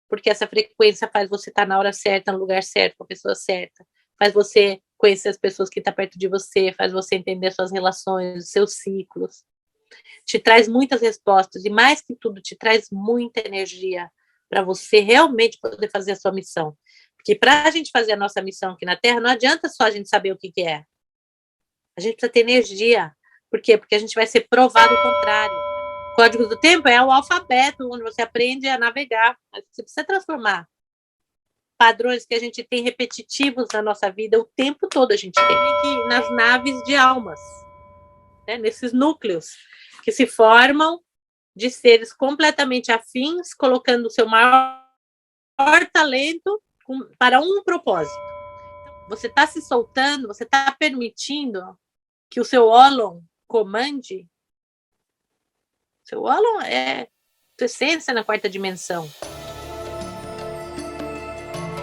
porque essa frequência faz você estar na hora certa, no lugar certo, com a pessoa certa, faz você conhecer as pessoas que estão perto de você, faz você entender suas relações, os seus ciclos, te traz muitas respostas e, mais que tudo, te traz muita energia para você realmente poder fazer a sua missão. Porque para a gente fazer a nossa missão aqui na Terra, não adianta só a gente saber o que é. A gente precisa ter energia. Por quê? Porque a gente vai ser provado o contrário. O código do tempo é o alfabeto, onde você aprende a navegar. Mas você precisa transformar padrões que a gente tem repetitivos na nossa vida o tempo todo. A gente tem que nas naves de almas, né? Nesses núcleos que se formam de seres completamente afins, colocando o seu maior talento para um propósito. Você está se soltando, você está permitindo que o seu Olon comande. Seu Olon é sua essência na quarta dimensão.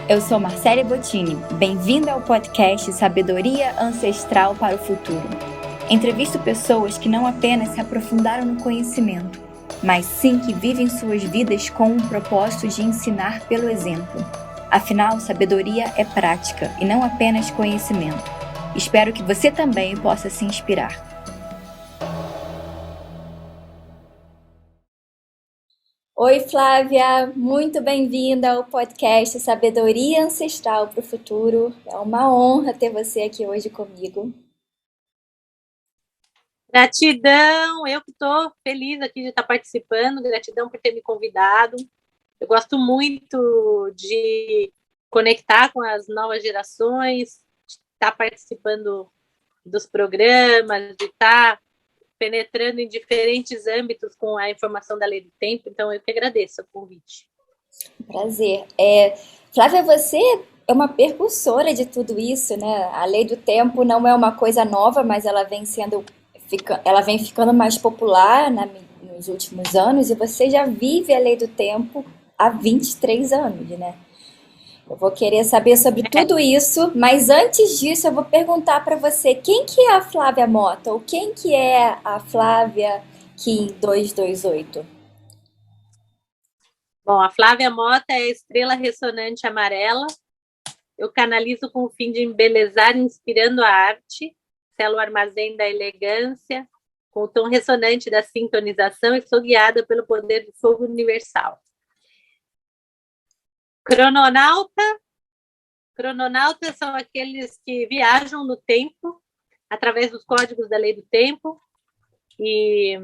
Eu sou Marcele Bottini. Bem-vinda ao podcast Sabedoria Ancestral para o Futuro. Entrevisto pessoas que não apenas se aprofundaram no conhecimento, mas sim que vivem suas vidas com o propósito de ensinar pelo exemplo. Afinal, sabedoria é prática e não apenas conhecimento. Espero que você também possa se inspirar. Oi, Flávia, muito bem-vinda ao podcast Sabedoria Ancestral para o Futuro. É uma honra ter você aqui hoje comigo. Gratidão, eu que estou feliz aqui de estar participando, gratidão por ter me convidado. Eu gosto muito de conectar com as novas gerações, de estar participando dos programas, de estar penetrando em diferentes âmbitos com a informação da Lei do Tempo, então eu que agradeço o convite. Prazer. Flávia, você é uma percussora de tudo isso, né? A Lei do Tempo não é uma coisa nova, mas ela vem ficando mais popular nos últimos anos e você já vive a Lei do Tempo há 23 anos, né? Eu vou querer saber sobre tudo isso, mas antes disso eu vou perguntar para você quem que é a Flávia Mota ou quem que é a Flávia Kim 228? Bom, a Flávia Mota é a estrela ressonante amarela. Eu canalizo com o fim de embelezar, inspirando a arte, selo o armazém da elegância, com o tom ressonante da sintonização e sou guiada pelo poder do fogo universal. Crononautas são aqueles que viajam no tempo, através dos códigos da Lei do Tempo, e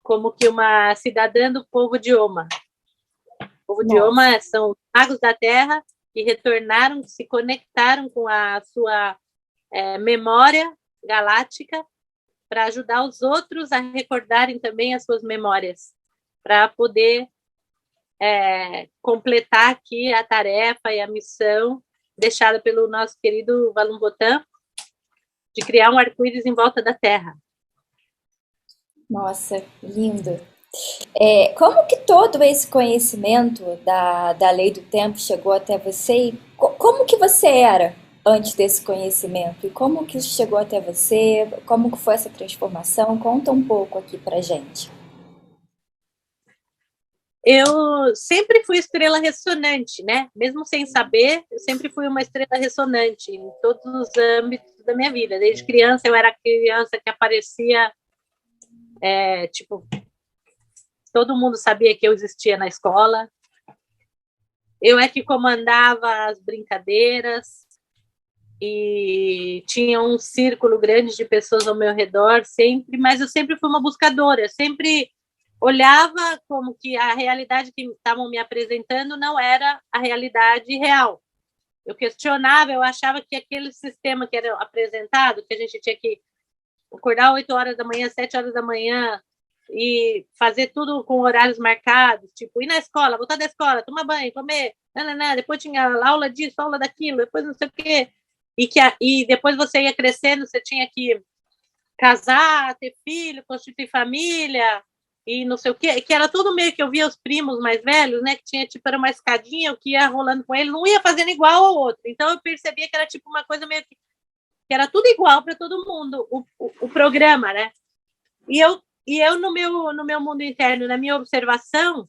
como que uma cidadã do povo de Oma. O povo de Oma são os magos da terra que retornaram, se conectaram com a sua memória galáctica para ajudar os outros a recordarem também as suas memórias, para poder completar aqui a tarefa e a missão deixada pelo nosso querido Valum Votan de criar um arco-íris em volta da Terra. Nossa, lindo. Como que todo esse conhecimento da Lei do Tempo chegou até você? E como que você era antes desse conhecimento? E como que isso chegou até você? Como que foi essa transformação? Conta um pouco aqui pra gente. Eu sempre fui estrela ressonante, né? Mesmo sem saber, eu sempre fui uma estrela ressonante em todos os âmbitos da minha vida. Desde criança, eu era criança que aparecia, todo mundo sabia que eu existia na escola. Eu é que comandava as brincadeiras e tinha um círculo grande de pessoas ao meu redor sempre, mas eu sempre fui uma buscadora, eu sempre olhava como que a realidade que estavam me apresentando não era a realidade real. Eu questionava, eu achava que aquele sistema que era apresentado, que a gente tinha que acordar 8 horas da manhã, 7 horas da manhã, e fazer tudo com horários marcados, tipo, ir na escola, voltar da escola, tomar banho, comer, depois tinha aula disso, aula daquilo, depois não sei o quê, e depois você ia crescendo, você tinha que casar, ter filho, constituir família, e não sei o quê, que era tudo meio que eu via os primos mais velhos, né, que tinha, tipo, era uma escadinha, o que ia rolando com ele, não ia fazendo igual ao outro, então eu percebia que era, tipo, uma coisa meio que era tudo igual para todo mundo, o programa, né, e eu no meu mundo interno, na minha observação,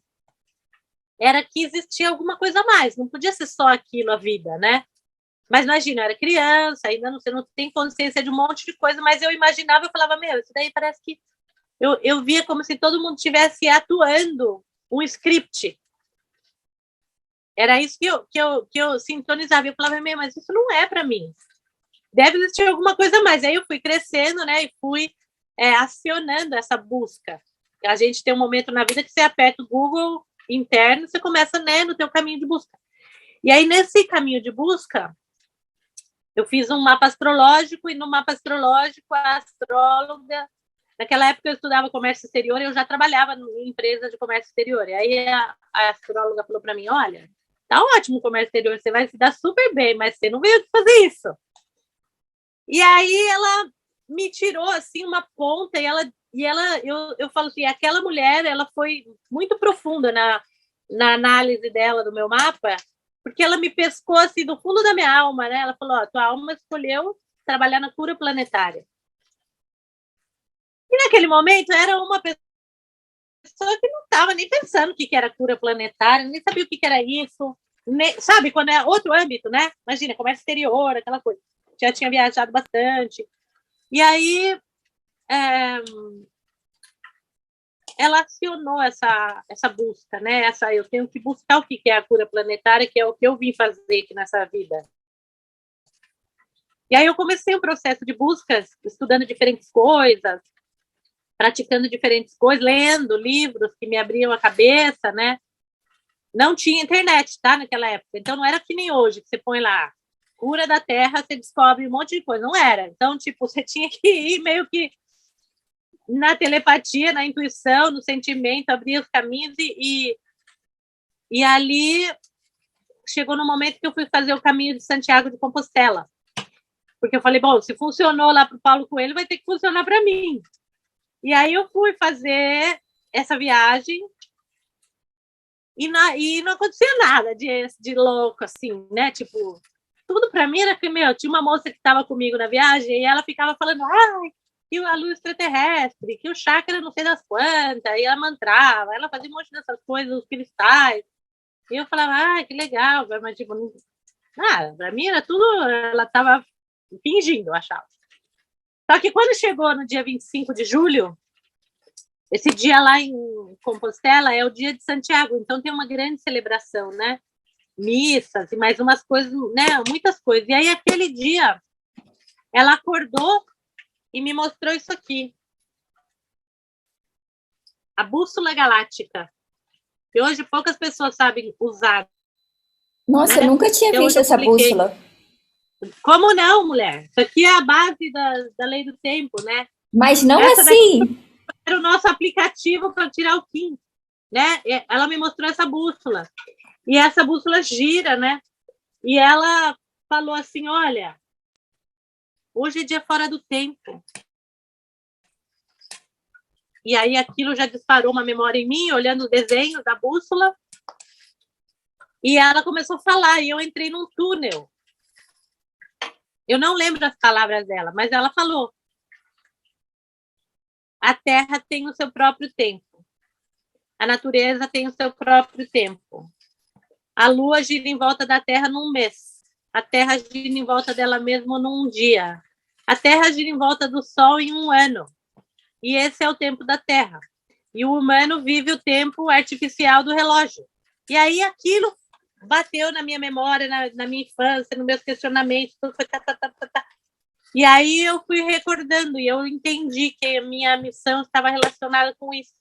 era que existia alguma coisa a mais, não podia ser só aquilo a vida, né? Mas imagina, eu era criança, ainda não, você não tem consciência de um monte de coisa, mas eu imaginava, eu falava, meu, isso daí parece que eu via como se todo mundo estivesse atuando um script. Era isso que eu sintonizava. Eu falava, meu, mas isso não é para mim. Deve existir alguma coisa a mais. Aí eu fui crescendo, né, e fui acionando essa busca. A gente tem um momento na vida que você aperta o Google interno, você começa, né, no teu caminho de busca. E aí, nesse caminho de busca, eu fiz um mapa astrológico, e no mapa astrológico, a astróloga... Naquela época, eu estudava comércio exterior, e eu já trabalhava em empresa de comércio exterior. E aí, a astróloga falou para mim, olha, tá ótimo o comércio exterior, você vai se dar super bem, mas você não veio fazer isso. E aí, ela me tirou, assim, uma ponta, eu falo assim, aquela mulher, ela foi muito profunda na análise dela do meu mapa, porque ela me pescou, assim, do fundo da minha alma, né? Ela falou, ó, tua alma escolheu trabalhar na cura planetária. E naquele momento, era uma pessoa que não estava nem pensando o que era cura planetária, nem sabia o que era isso, nem, sabe, quando é outro âmbito, né? Imagina, comércio exterior, aquela coisa. Já tinha viajado bastante. E aí, ela acionou essa busca, né? Eu tenho que buscar o que é a cura planetária, que é o que eu vim fazer aqui nessa vida. E aí eu comecei um processo de buscas, estudando diferentes coisas, praticando diferentes coisas, lendo livros que me abriam a cabeça, né? Não tinha internet, tá? Naquela época. Então não era que nem hoje, que você põe lá, cura da terra, você descobre um monte de coisa. Não era. Então, tipo, você tinha que ir meio que na telepatia, na intuição, no sentimento, abrir os caminhos e ali chegou no momento que eu fui fazer o caminho de Santiago de Compostela. Porque eu falei, bom, se funcionou lá para o Paulo Coelho, vai ter que funcionar para mim. E aí eu fui fazer essa viagem e não acontecia nada de louco, assim, né? Tipo, tudo para mim era que, meu, tinha uma moça que estava comigo na viagem e ela ficava falando, ai, que a luz extraterrestre, que o chakra não sei das quantas, e ela mantrava, ela fazia um monte dessas coisas, os cristais. E eu falava, ah, que legal, mas tipo, não... pra mim era tudo, ela estava fingindo, eu achava. Só que quando chegou no dia 25 de julho, esse dia lá em Compostela é o dia de Santiago, então tem uma grande celebração, né? Missas e mais umas coisas, né? Muitas coisas. E aí, aquele dia, ela acordou e me mostrou isso aqui. A bússola galáctica. Que hoje poucas pessoas sabem usar. Nossa, né? eu nunca tinha visto essa bússola. Como não, mulher? Isso aqui é a base da lei do tempo, né? Mas não assim. Era o nosso aplicativo para tirar o Kim, né? Ela me mostrou essa bússola. E essa bússola gira, né? E ela falou assim, olha, hoje é dia fora do tempo. E aí aquilo já disparou uma memória em mim, olhando o desenho da bússola. E ela começou a falar, e eu entrei num túnel. Eu não lembro as palavras dela, mas ela falou. A Terra tem o seu próprio tempo. A natureza tem o seu próprio tempo. A Lua gira em volta da Terra num mês. A Terra gira em volta dela mesma num dia. A Terra gira em volta do Sol em um ano. E esse é o tempo da Terra. E o humano vive o tempo artificial do relógio. E aí aquilo bateu na minha memória, na minha infância, nos meus questionamentos. Tudo foi E aí eu fui recordando e eu entendi que a minha missão estava relacionada com isso.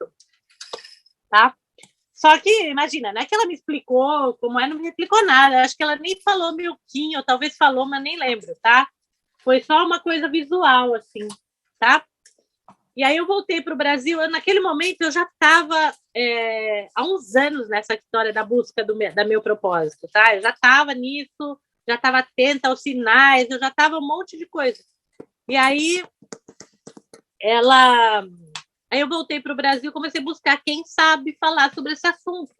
Tá? Só que, imagina, não é que ela me explicou como é, não me explicou nada. Acho que ela nem falou meu Kim, ou talvez falou, mas nem lembro, tá? Foi só uma coisa visual, assim, tá? E aí eu voltei para o Brasil. Naquele momento eu já estava há uns anos nessa história da busca do meu propósito, tá? Eu já estava nisso, já estava atenta aos sinais, eu já estava um monte de coisa. E aí aí eu voltei para o Brasil, comecei a buscar quem sabe falar sobre esse assunto.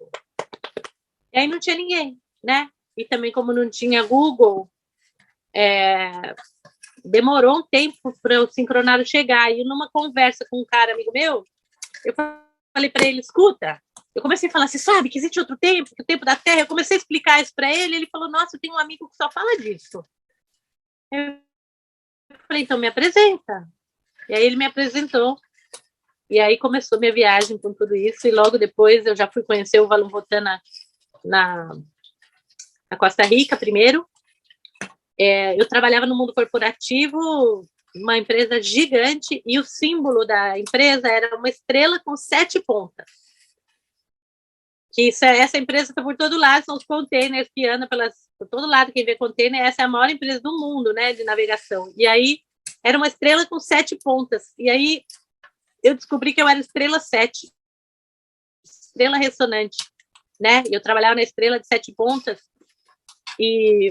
E aí não tinha ninguém, né? E também como não tinha Google, demorou um tempo para o sincronário chegar. E numa conversa com um cara amigo meu, eu falei para ele, escuta, eu comecei a falar, você sabe que existe outro tempo, que o tempo da Terra, eu comecei a explicar isso para ele, ele falou, nossa, eu tenho um amigo que só fala disso. Eu falei, então me apresenta. E aí ele me apresentou, e aí começou minha viagem com tudo isso, e logo depois eu já fui conhecer o Valum Votan na Costa Rica primeiro. Eu trabalhava no mundo corporativo, uma empresa gigante, e o símbolo da empresa era uma estrela com 7 pontas. Que essa empresa está por todo lado, são os containers que andam por todo lado, quem vê container, essa é a maior empresa do mundo, né, de navegação. E aí, era uma estrela com 7 pontas. E aí, eu descobri que eu era estrela 7, estrela ressonante, né? Eu trabalhava na estrela de 7 pontas, e,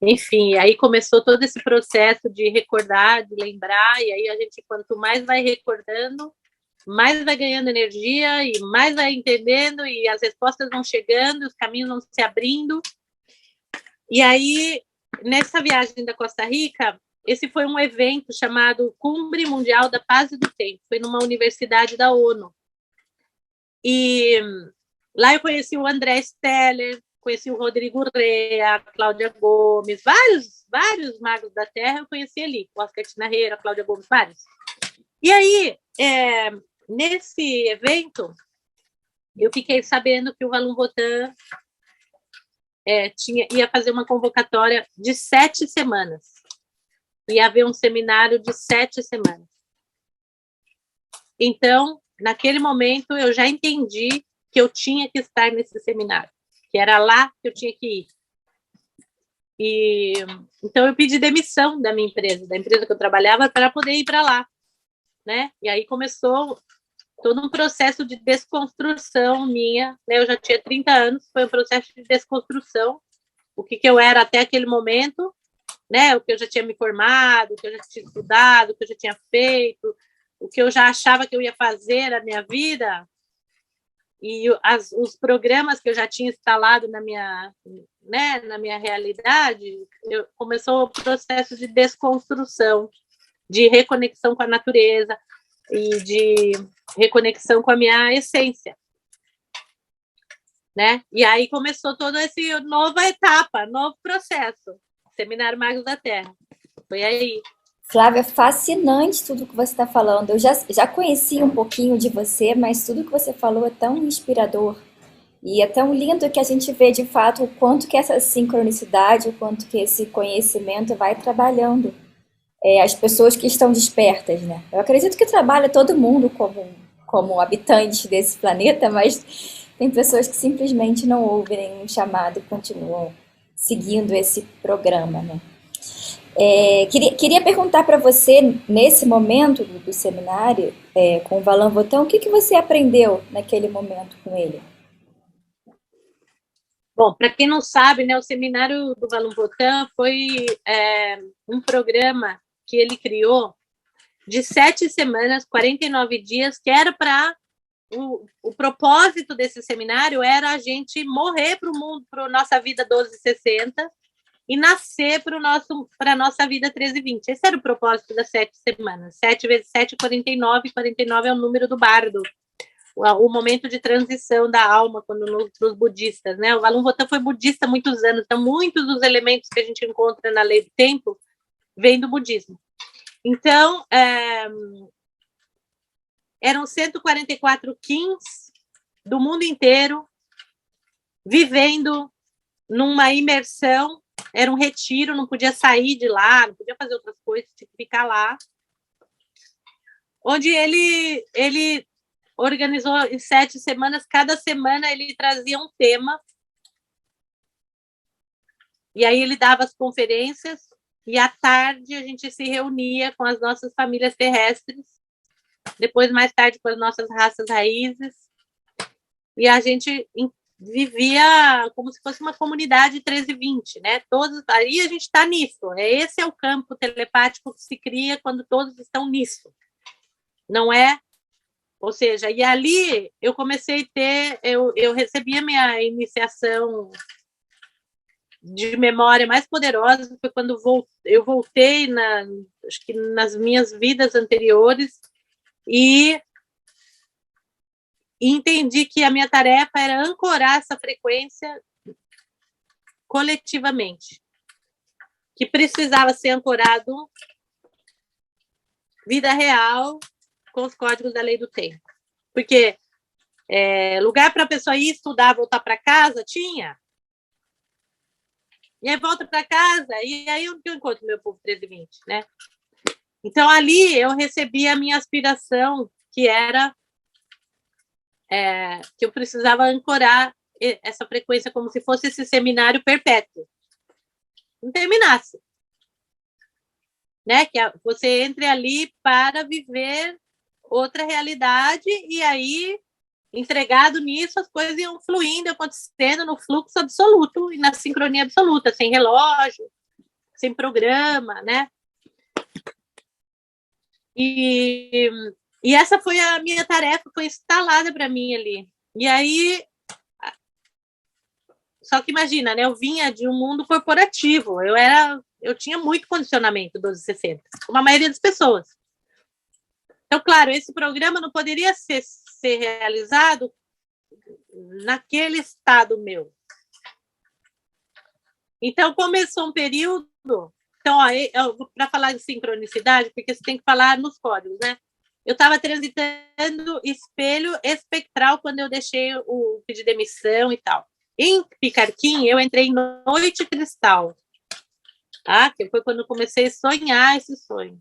enfim, aí começou todo esse processo de recordar, de lembrar, e aí a gente, quanto mais vai recordando, mais vai ganhando energia e mais vai entendendo, e as respostas vão chegando, os caminhos vão se abrindo. E aí, nessa viagem da Costa Rica, esse foi um evento chamado Cumbre Mundial da Paz e do Tempo, foi numa universidade da ONU. E lá eu conheci o André Steller, conheci o Rodrigo Rea, a Cláudia Gomes, vários magos da Terra eu conheci ali, o Oscar Tinarreira, a Cláudia Gomes, vários. E aí, nesse evento, eu fiquei sabendo que o Valum Votan ia fazer uma convocatória de 7 semanas. Ia haver um seminário de 7 semanas. Então, naquele momento, eu já entendi que eu tinha que estar nesse seminário, que era lá que eu tinha que ir. E então eu pedi demissão da minha empresa, da empresa que eu trabalhava, para poder ir para lá, né? E aí começou todo um processo de desconstrução minha, né? Eu já tinha 30 anos, foi um processo de desconstrução, o que eu era até aquele momento, né? O que eu já tinha me formado, o que eu já tinha estudado, o que eu já tinha feito, o que eu já achava que eu ia fazer na minha vida, e os programas que eu já tinha instalado na minha, né, na minha realidade, começou o processo de desconstrução, de reconexão com a natureza e de reconexão com a minha essência, né? E aí começou toda essa nova etapa, novo processo, Seminário Magos da Terra. Foi aí. Flávia, fascinante tudo que você está falando. Eu já conheci um pouquinho de você, mas tudo que você falou é tão inspirador. E é tão lindo que a gente vê de fato o quanto que essa sincronicidade, o quanto que esse conhecimento vai trabalhando as pessoas que estão despertas, né? Eu acredito que trabalha todo mundo como habitante desse planeta, mas tem pessoas que simplesmente não ouvem nenhum chamado e continuam seguindo esse programa, né? Queria perguntar para você, nesse momento do seminário, com o Valum Votan, o que você aprendeu naquele momento com ele? Bom, para quem não sabe, né, o Seminário do Valum Votan foi um programa que ele criou de 7 semanas, 49 dias, que era para... O propósito desse seminário era a gente morrer para o mundo, para a nossa vida 1260, e nascer para a nossa vida 1320. Esse era o propósito das 7 semanas. 7 vezes 7, 49. 49 é o número do bardo, o momento de transição da alma para os budistas, né? O Valum Votan foi budista há muitos anos, então muitos dos elementos que a gente encontra na lei do tempo vêm do budismo. Então, eram 144 Kins do mundo inteiro vivendo numa imersão. Era um retiro, não podia sair de lá, não podia fazer outras coisas, tinha que ficar lá. Onde ele organizou em 7 semanas, cada semana ele trazia um tema, e aí ele dava as conferências, e à tarde a gente se reunia com as nossas famílias terrestres, depois mais tarde com as nossas raças raízes, e a gente vivia como se fosse uma comunidade 1320, né? Todos, aí a gente está nisso. Esse é o campo telepático que se cria quando todos estão nisso. Não é? Ou seja, e ali eu comecei a ter, eu recebi a minha iniciação de memória mais poderosa, foi quando eu voltei acho que nas minhas vidas anteriores, e e entendi que a minha tarefa era ancorar essa frequência coletivamente, que precisava ser ancorado vida real com os códigos da lei do tempo. Porque lugar para a pessoa ir estudar, voltar para casa, tinha. E aí volta para casa, e aí eu encontro meu povo 1320, né? Então, ali eu recebi a minha aspiração, que era que eu precisava ancorar essa frequência como se fosse esse seminário perpétuo. Não terminasse. Né? Que você entre ali para viver outra realidade e aí, entregado nisso, as coisas iam fluindo, acontecendo no fluxo absoluto e na sincronia absoluta, sem relógio, sem programa, né? E essa foi a minha tarefa, foi instalada para mim ali. E aí, só que imagina, né? Eu vinha de um mundo corporativo, eu tinha muito condicionamento 1260, como a maioria das pessoas. Então, claro, esse programa não poderia ser realizado naquele estado meu. Então, começou um período. Então, para falar de sincronicidade, porque você tem que falar nos códigos, né? Eu estava transitando espelho espectral quando eu deixei o pedir demissão e tal. Em Picarquim, eu entrei em noite cristal, tá? Que foi quando eu comecei a sonhar esse sonho.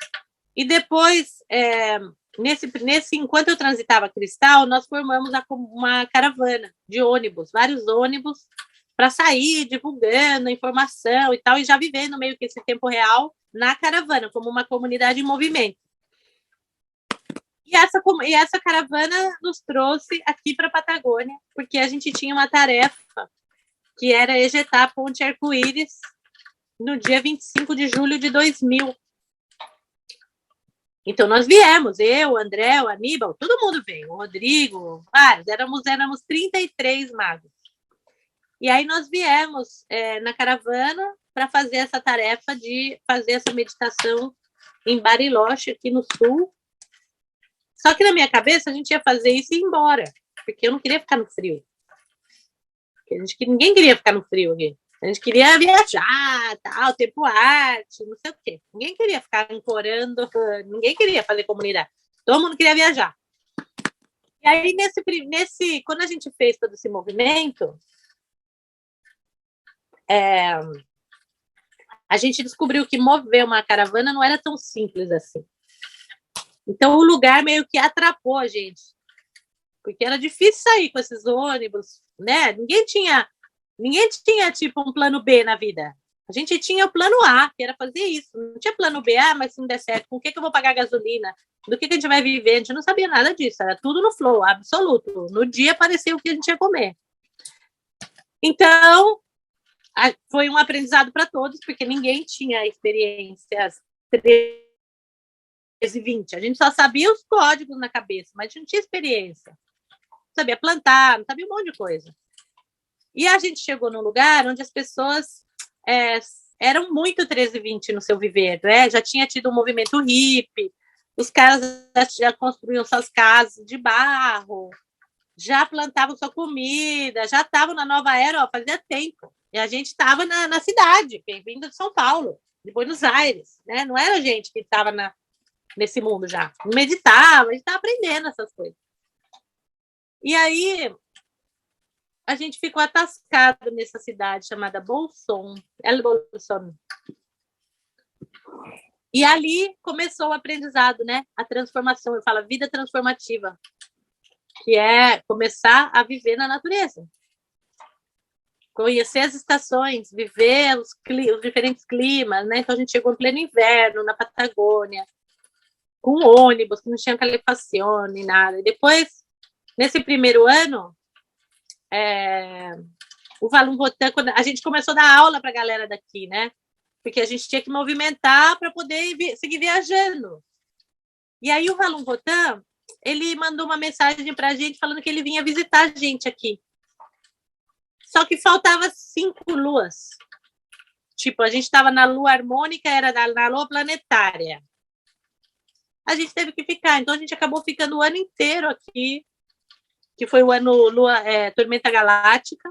E depois, enquanto eu transitava cristal, nós formamos uma caravana de ônibus, vários ônibus, para sair divulgando informação e tal, e já vivendo meio que esse tempo real na caravana, como uma comunidade em movimento. E essa caravana nos trouxe aqui para a Patagônia, porque a gente tinha uma tarefa que era ejetar a Ponte Arco-Íris no dia 25 de julho de 2000. Então, nós viemos, eu, o André, o Aníbal, todo mundo veio, o Rodrigo, vários, éramos 33 magos. E aí nós viemos na caravana para fazer essa tarefa de fazer essa meditação em Bariloche, aqui no sul. Só que na minha cabeça a gente ia fazer isso e ir embora, porque eu não queria ficar no frio. Ninguém queria ficar no frio aqui. A gente queria viajar, tal, tempo arte, não sei o quê. Ninguém queria ficar ancorando, ninguém queria fazer comunidade. Todo mundo queria viajar. E aí, quando a gente fez todo esse movimento, a gente descobriu que mover uma caravana não era tão simples assim. Então, o lugar meio que atrapou a gente. Porque era difícil sair com esses ônibus, né? Ninguém tinha tipo um plano B na vida. A gente tinha o plano A, que era fazer isso. Não tinha plano B, mas se não der certo, com o que eu vou pagar gasolina? Do que a gente vai viver? A gente não sabia nada disso, era tudo no flow, absoluto. No dia apareceu o que a gente ia comer. Então, foi um aprendizado para todos, porque ninguém tinha experiências 13 e 20. A gente só sabia os códigos na cabeça, mas a gente não tinha experiência. Não sabia plantar, não sabia um monte de coisa. E a gente chegou num lugar onde as pessoas eram muito 13 e 20 no seu viver, né? Já tinha tido um movimento hippie, os caras já construíam suas casas de barro, já plantavam sua comida, já estavam na nova era, fazia tempo. E a gente estava na cidade, vindo de São Paulo, de Buenos Aires, né? Não era gente que estava nesse mundo já. Não meditava, a gente estava aprendendo essas coisas. E aí, a gente ficou atascado nessa cidade chamada Bolson, El Bolson. E ali começou o aprendizado, né? A transformação, eu falo vida transformativa, que é começar a viver na natureza. Conhecer as estações, viver os diferentes climas, né? Então a gente chegou em pleno inverno, na Patagônia, com ônibus, que não tinha calefação nem nada. E depois, nesse primeiro ano, o Falun Gotá, quando a gente começou a dar aula para a galera daqui, né? Porque a gente tinha que movimentar para poder seguir viajando. E aí o Falun Gotá, ele mandou uma mensagem para a gente falando que ele vinha visitar a gente aqui. Só que faltava 5 luas. Tipo, a gente estava na lua harmônica, era na lua planetária. A gente teve que ficar, então a gente acabou ficando o ano inteiro aqui, que foi o ano Tormenta Galáctica,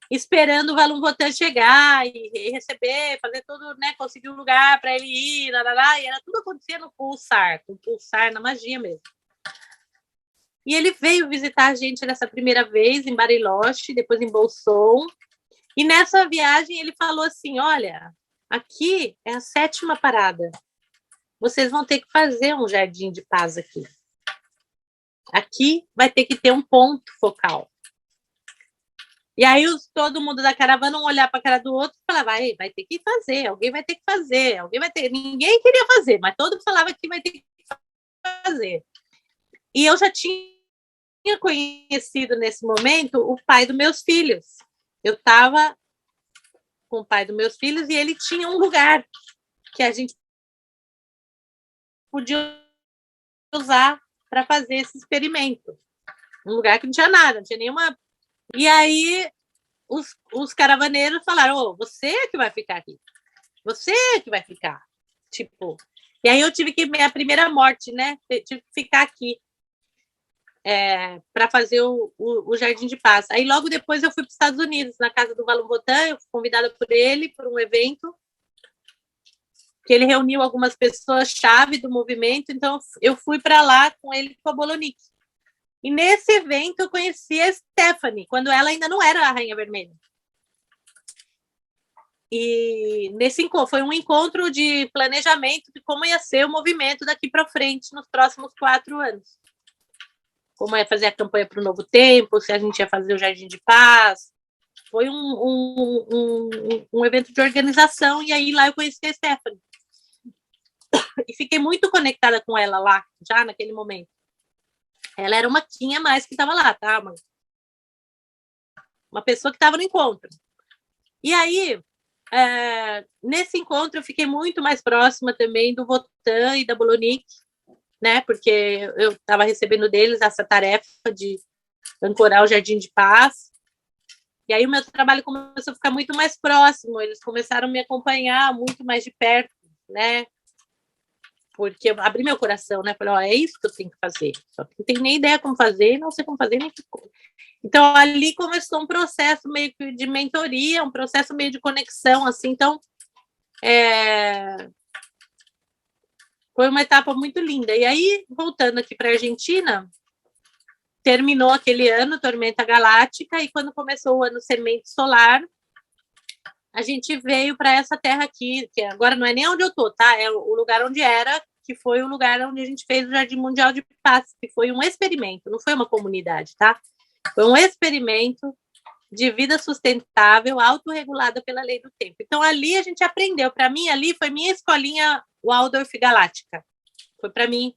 esperando o Valum Votan chegar e receber, fazer tudo, né, conseguir um lugar para ele ir, e era tudo acontecia no pulsar, com pulsar, na magia mesmo. E ele veio visitar a gente nessa primeira vez em Bariloche, depois em Bolson, e nessa viagem ele falou assim, olha, aqui é a 7ª parada, vocês vão ter que fazer um jardim de paz aqui. Aqui vai ter que ter um ponto focal. E aí todo mundo da caravana um olhar para a cara do outro e falava, vai ter que fazer, alguém vai ter que fazer, alguém vai ter. Ninguém queria fazer, mas todo mundo falava que vai ter que fazer. E eu já tinha conhecido nesse momento o pai dos meus filhos. Eu estava com o pai dos meus filhos e ele tinha um lugar que a gente podia usar para fazer esse experimento. Um lugar que não tinha nada, não tinha nenhuma. E aí os caravaneiros falaram, você é que vai ficar aqui. Você é que vai ficar. Tipo. E aí eu tive que, minha primeira morte, né? Tive que ficar aqui para fazer o Jardim de Paz. Aí logo depois eu fui para os Estados Unidos, na casa do Valum Votan, eu fui convidada por ele por um evento que ele reuniu algumas pessoas-chave do movimento, então eu fui para lá com ele com a Bolonic. E nesse evento eu conheci a Stephanie, quando ela ainda não era a Rainha Vermelha. E foi um encontro de planejamento de como ia ser o movimento daqui para frente nos próximos 4 anos. Como ia fazer a campanha para o Novo Tempo, se a gente ia fazer o Jardim de Paz. Foi um evento de organização, e aí lá eu conheci a Stephanie. E fiquei muito conectada com ela lá, já naquele momento. Ela era uma quinha mais que estava lá, tá? Uma pessoa que estava no encontro. E aí, nesse encontro, eu fiquei muito mais próxima também do Votan e da Bolonic, né? Porque eu estava recebendo deles essa tarefa de ancorar o Jardim de Paz. E aí o meu trabalho começou a ficar muito mais próximo. Eles começaram a me acompanhar muito mais de perto, né? Porque eu abri meu coração, né? Falei, é isso que eu tenho que fazer. Só que não tenho nem ideia como fazer, não sei como fazer, nem que coisa. Então, ali começou um processo meio que de mentoria, um processo meio de conexão, assim. Então, foi uma etapa muito linda. E aí, voltando aqui para a Argentina, terminou aquele ano, Tormenta Galáctica, e quando começou o ano Semente Solar, a gente veio para essa terra aqui, que agora não é nem onde eu tô, tá? É o lugar onde era, que foi o lugar onde a gente fez o Jardim Mundial de Paz, que foi um experimento, não foi uma comunidade, tá? Foi um experimento de vida sustentável, autorregulada pela lei do tempo. Então, ali a gente aprendeu. Para mim, ali foi minha escolinha Waldorf Galáctica. Foi para mim,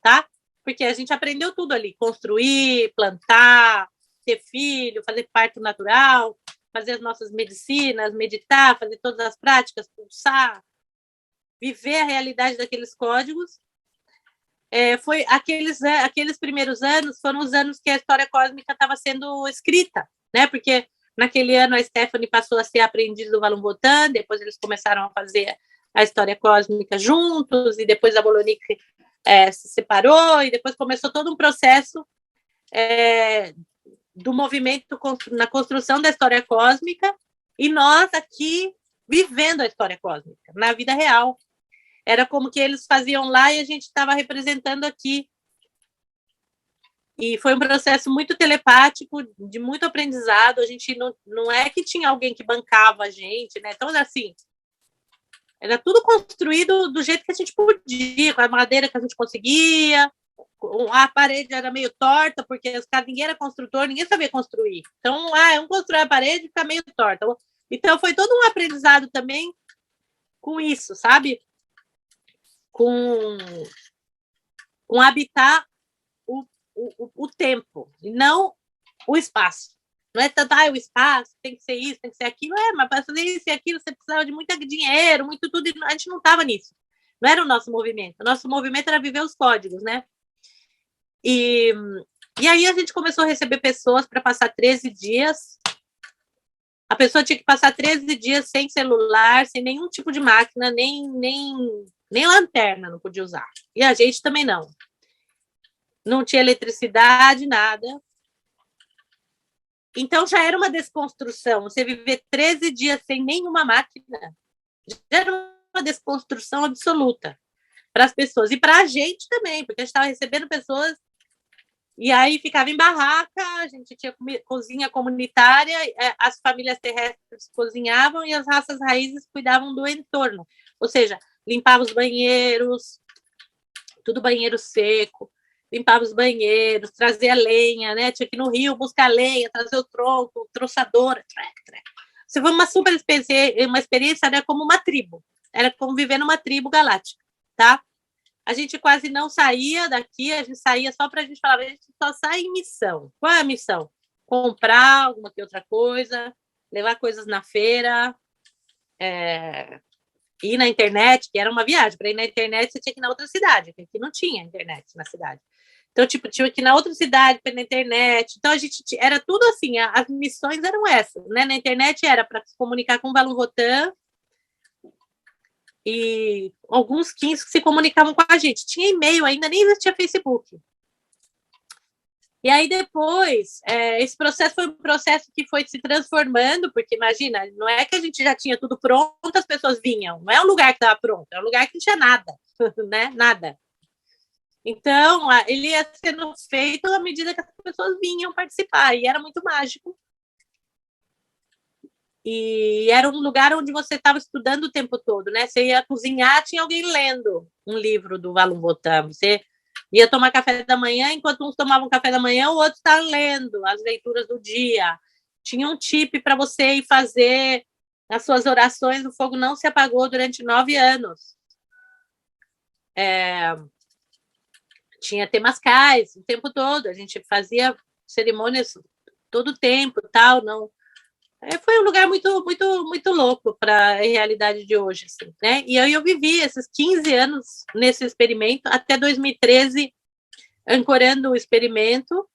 tá? Porque a gente aprendeu tudo ali. Construir, plantar, ter filho, fazer parto natural, fazer as nossas medicinas, meditar, fazer todas as práticas, pulsar, viver a realidade daqueles códigos. Foi aqueles primeiros anos foram os anos que a história cósmica estava sendo escrita, né? Porque naquele ano a Stephanie passou a ser aprendiz do Valum Votan, depois eles começaram a fazer a história cósmica juntos, e depois a Bolonic se separou, e depois começou todo um processo do movimento na construção da história cósmica, e nós aqui vivendo a história cósmica, na vida real. Era como que eles faziam lá e a gente estava representando aqui. E foi um processo muito telepático, de muito aprendizado. A gente não é que tinha alguém que bancava a gente, né? Então, assim, era tudo construído do jeito que a gente podia, com a madeira que a gente conseguia. A parede era meio torta, porque ninguém era construtor, ninguém sabia construir. Então, vamos construir a parede e fica meio torta. Então, foi todo um aprendizado também com isso, sabe? Com habitar o tempo, e não o espaço. Não é tanto, o espaço, tem que ser isso, tem que ser aquilo. Mas para fazer isso e aquilo, você precisava de muito dinheiro, muito tudo, e a gente não estava nisso. Não era o nosso movimento. O nosso movimento era viver os códigos, né? E aí a gente começou a receber pessoas para passar 13 dias. A pessoa tinha que passar 13 dias sem celular, sem nenhum tipo de máquina, nem lanterna não podia usar. E a gente também não. não tinha eletricidade, nada. Então já era uma desconstrução. Você viver 13 dias sem nenhuma máquina já era uma desconstrução absoluta para as pessoas. E para a gente também, porque a gente estava recebendo pessoas e aí ficava em barraca, a gente tinha cozinha comunitária, as famílias terrestres cozinhavam e as raças raízes cuidavam do entorno. Ou seja, limpava os banheiros, tudo banheiro seco, limpava os banheiros, trazia lenha, né? Tinha que ir no rio buscar lenha, trazer o tronco, troçadora. Isso foi uma super experiência, né, como uma tribo. Era como viver numa tribo galáctica, tá? A gente quase não saía daqui, a gente saía só para a gente falar, a gente só sai em missão. Qual é a missão? Comprar alguma que outra coisa, levar coisas na feira, ir na internet, que era uma viagem. Para ir na internet, você tinha que ir na outra cidade, porque aqui não tinha internet na cidade. Então, tipo, tinha que ir na outra cidade para ir na internet. Então, a gente era tudo assim, as missões eram essas, né? Na internet era para se comunicar com o Valon Votan, e alguns 15 que se comunicavam com a gente. Tinha e-mail ainda, nem existia Facebook. E aí depois, esse processo foi um processo que foi se transformando, porque imagina, não é que a gente já tinha tudo pronto, as pessoas vinham. Não é um lugar que estava pronto, é um lugar que não tinha nada, né? Nada. Então, ele ia sendo feito à medida que as pessoas vinham participar, e era muito mágico. E era um lugar onde você estava estudando o tempo todo, né? Você ia cozinhar, tinha alguém lendo um livro do Valon Votan. Você ia tomar café da manhã, enquanto uns tomavam café da manhã, o outro estava lendo as leituras do dia. Tinha um tip para você ir fazer as suas orações. O fogo não se apagou durante 9 anos. Tinha temascais o tempo todo. A gente fazia cerimônias todo o tempo, tal, não. Foi um lugar muito, muito, muito louco para a realidade de hoje, assim, né? E aí eu vivi esses 15 anos nesse experimento, até 2013, ancorando o experimento.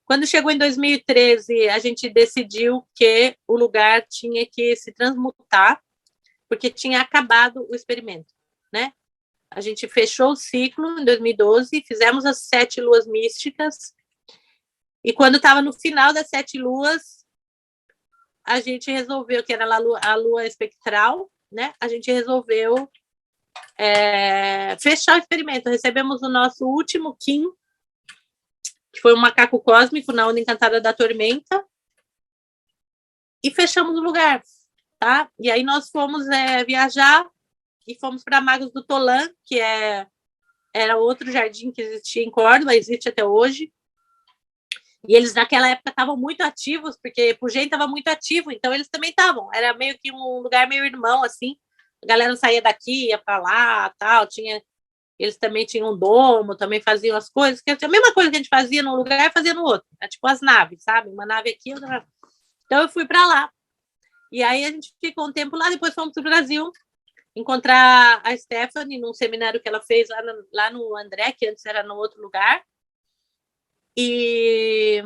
Quando chegou em 2013, a gente decidiu que o lugar tinha que se transmutar, porque tinha acabado o experimento, né? A gente fechou o ciclo em 2012, fizemos as 7 luas místicas, e quando estava no final das 7 luas, a gente resolveu, que era a lua espectral, né? A gente resolveu fechar o experimento. Recebemos o nosso último Kim, que foi um macaco cósmico na onda encantada da tormenta, e fechamos o lugar, tá? E aí nós fomos viajar e fomos para Magos do Tolan, que era outro jardim que existia em Córdoba, existe até hoje. E eles, naquela época, estavam muito ativos, porque Pugém estava muito ativo, então eles também estavam. Era meio que um lugar meio irmão, assim. A galera saía daqui, ia para lá, tal. Eles também tinham um domo, também faziam as coisas. Que a mesma coisa que a gente fazia num lugar, fazia no outro. É tipo as naves, sabe? Uma nave aqui, outra. Então eu fui para lá. E aí a gente ficou um tempo lá, depois fomos para o Brasil encontrar a Stephanie num seminário que ela fez lá no André, que antes era no outro lugar. E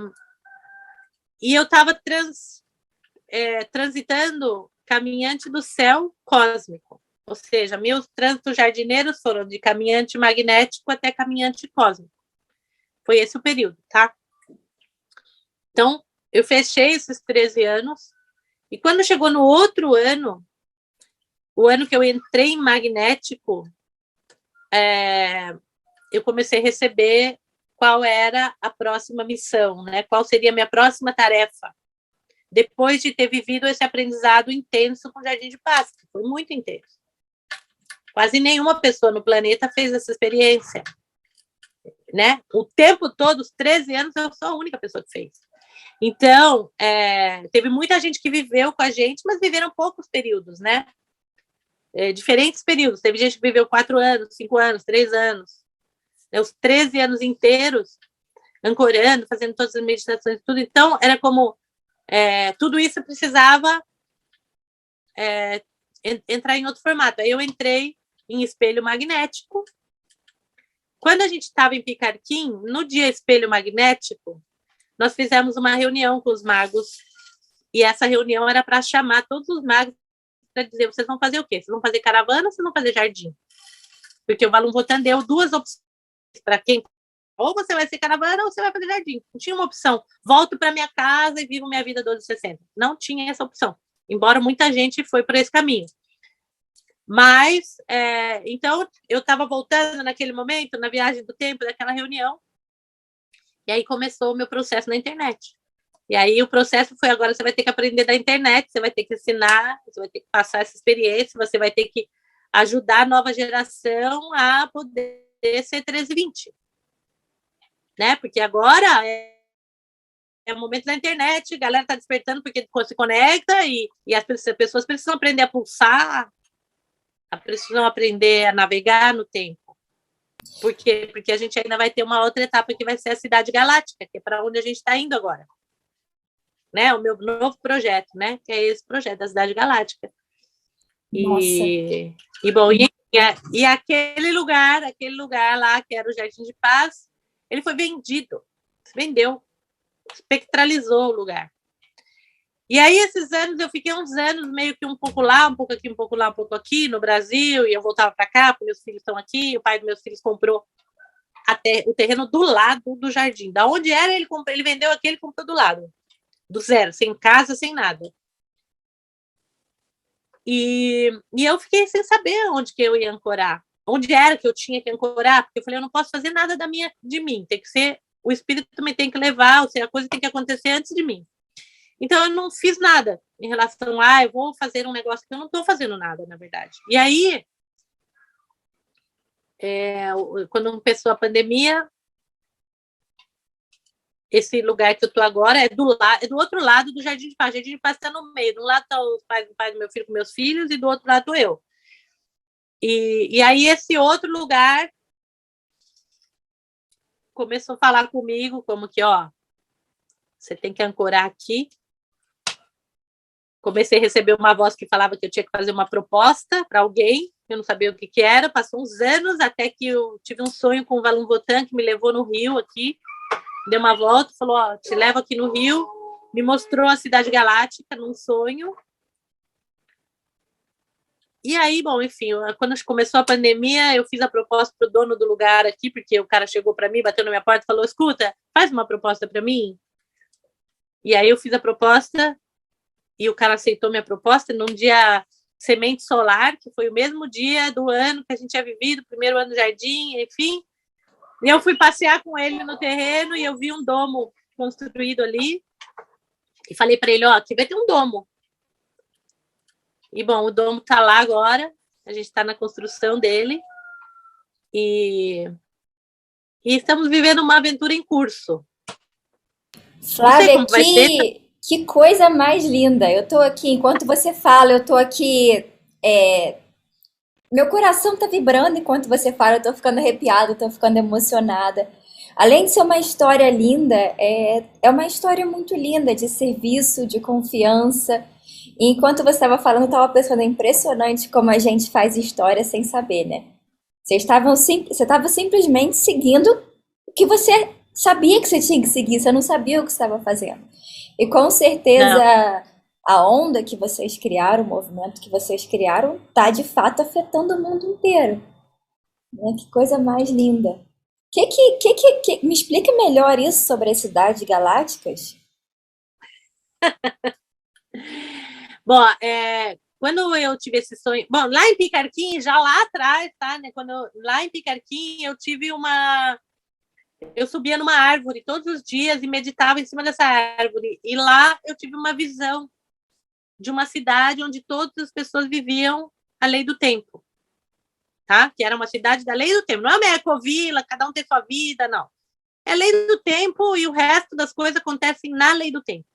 eu estava transitando caminhante do céu cósmico. Ou seja, meus trânsitos jardineiros foram de caminhante magnético até caminhante cósmico. Foi esse o período, tá? Então, eu fechei esses 13 anos. E quando chegou no outro ano, o ano que eu entrei em magnético, eu comecei a receber qual era a próxima missão, né? Qual seria a minha próxima tarefa, depois de ter vivido esse aprendizado intenso com o Jardim de Paz, que foi muito intenso. Quase nenhuma pessoa no planeta fez essa experiência, né? O tempo todo, os 13 anos, eu sou a única pessoa que fez. Então, teve muita gente que viveu com a gente, mas viveram poucos períodos, né? Diferentes períodos. Teve gente que viveu 4 anos, 5 anos, 3 anos. Os 13 anos inteiros, ancorando, fazendo todas as meditações, tudo. Então, era como tudo isso precisava entrar em outro formato. Aí eu entrei em espelho magnético. Quando a gente estava em Picarquim, no dia espelho magnético, nós fizemos uma reunião com os magos, e essa reunião era para chamar todos os magos para dizer, vocês vão fazer o quê? Vocês vão fazer caravana ou vocês vão fazer jardim? Porque o Valon Votan deu 2 opções para quem Ou você vai ser caravana ou você vai fazer jardim. Não tinha uma opção. Volto para minha casa e vivo minha vida 1260. Não tinha essa opção. Embora muita gente foi por esse caminho. Mas, então, eu estava voltando naquele momento, na viagem do tempo, daquela reunião, e aí começou o meu processo na internet. E aí o processo foi, agora você vai ter que aprender da internet, você vai ter que ensinar, você vai ter que passar essa experiência, você vai ter que ajudar a nova geração a poder ser 1320. Né? Porque agora é o momento da internet, a galera está despertando porque se conecta e as pessoas precisam aprender a pulsar, precisam aprender a navegar no tempo. Por quê? Porque a gente ainda vai ter uma outra etapa que vai ser a Cidade Galáctica, que é para onde a gente está indo agora. Né? O meu novo projeto, né? Que é esse projeto da Cidade Galáctica. E bom, e aquele lugar lá, que era o Jardim de Paz, ele foi vendido, vendeu, espectralizou o lugar. E aí, esses anos, eu fiquei uns anos meio que um pouco lá, um pouco aqui, um pouco lá, um pouco aqui, no Brasil, e eu voltava para cá, porque meus filhos estão aqui, o pai dos meus filhos comprou até o terreno do lado do jardim. Da onde era, ele vendeu aqui, ele comprou do lado, do zero, sem casa, sem nada. E eu fiquei sem saber onde que eu ia ancorar, onde era que eu tinha que ancorar, porque eu falei, eu não posso fazer nada de mim, tem que ser, o espírito me tem que levar, ou seja, a coisa tem que acontecer antes de mim. Então, eu não fiz nada em relação eu vou fazer um negócio que eu não estou fazendo nada, na verdade. E aí, quando começou a pandemia, esse lugar que eu estou agora é do outro lado do Jardim de Paz. O Jardim de Paz está no meio. De um lado está os pais do meu filho com meus filhos e do outro lado estou eu. E aí, esse outro lugar começou a falar comigo como que, você tem que ancorar aqui. Comecei a receber uma voz que falava que eu tinha que fazer uma proposta para alguém, eu não sabia o que era, passou uns anos até que eu tive um sonho com o Valum Votan, que me levou no Rio aqui, deu uma volta, falou, te levo aqui no Rio, me mostrou a Cidade Galáctica num sonho. E aí, bom, enfim, quando começou a pandemia, eu fiz a proposta para o dono do lugar aqui, porque o cara chegou para mim, bateu na minha porta e falou, escuta, faz uma proposta para mim. E aí eu fiz a proposta, e o cara aceitou minha proposta num dia semente solar, que foi o mesmo dia do ano que a gente tinha vivido, primeiro ano do jardim, enfim. E eu fui passear com ele no terreno e eu vi um domo construído ali e falei para ele, aqui vai ter um domo. E, bom, o domo está lá agora, a gente está na construção dele e estamos vivendo uma aventura em curso. Flávia, que coisa mais linda. Eu tô aqui, enquanto você fala, eu tô aqui. Meu coração tá vibrando enquanto você fala, eu tô ficando arrepiada, eu tô ficando emocionada. Além de ser uma história linda, é uma história muito linda de serviço, de confiança. E enquanto você estava falando, eu estava pensando, é impressionante como a gente faz história sem saber, né? Você estava simplesmente seguindo o que você sabia que você tinha que seguir, você não sabia o que você estava fazendo. E com certeza Não. a onda que vocês criaram, o movimento que vocês criaram, está de fato afetando o mundo inteiro. Né? Que coisa mais linda. Me explica melhor isso sobre as cidades galácticas? Bom, quando eu tive esse sonho... Bom, lá em Picarquim, já lá atrás, tá? Né? Lá em Picarquim, eu tive eu subia numa árvore todos os dias e meditava em cima dessa árvore. E lá eu tive uma visão de uma cidade onde todas as pessoas viviam a lei do tempo. Tá? Que era uma cidade da lei do tempo. Não é uma ecovila, cada um tem sua vida, não. É lei do tempo e o resto das coisas acontecem na lei do tempo.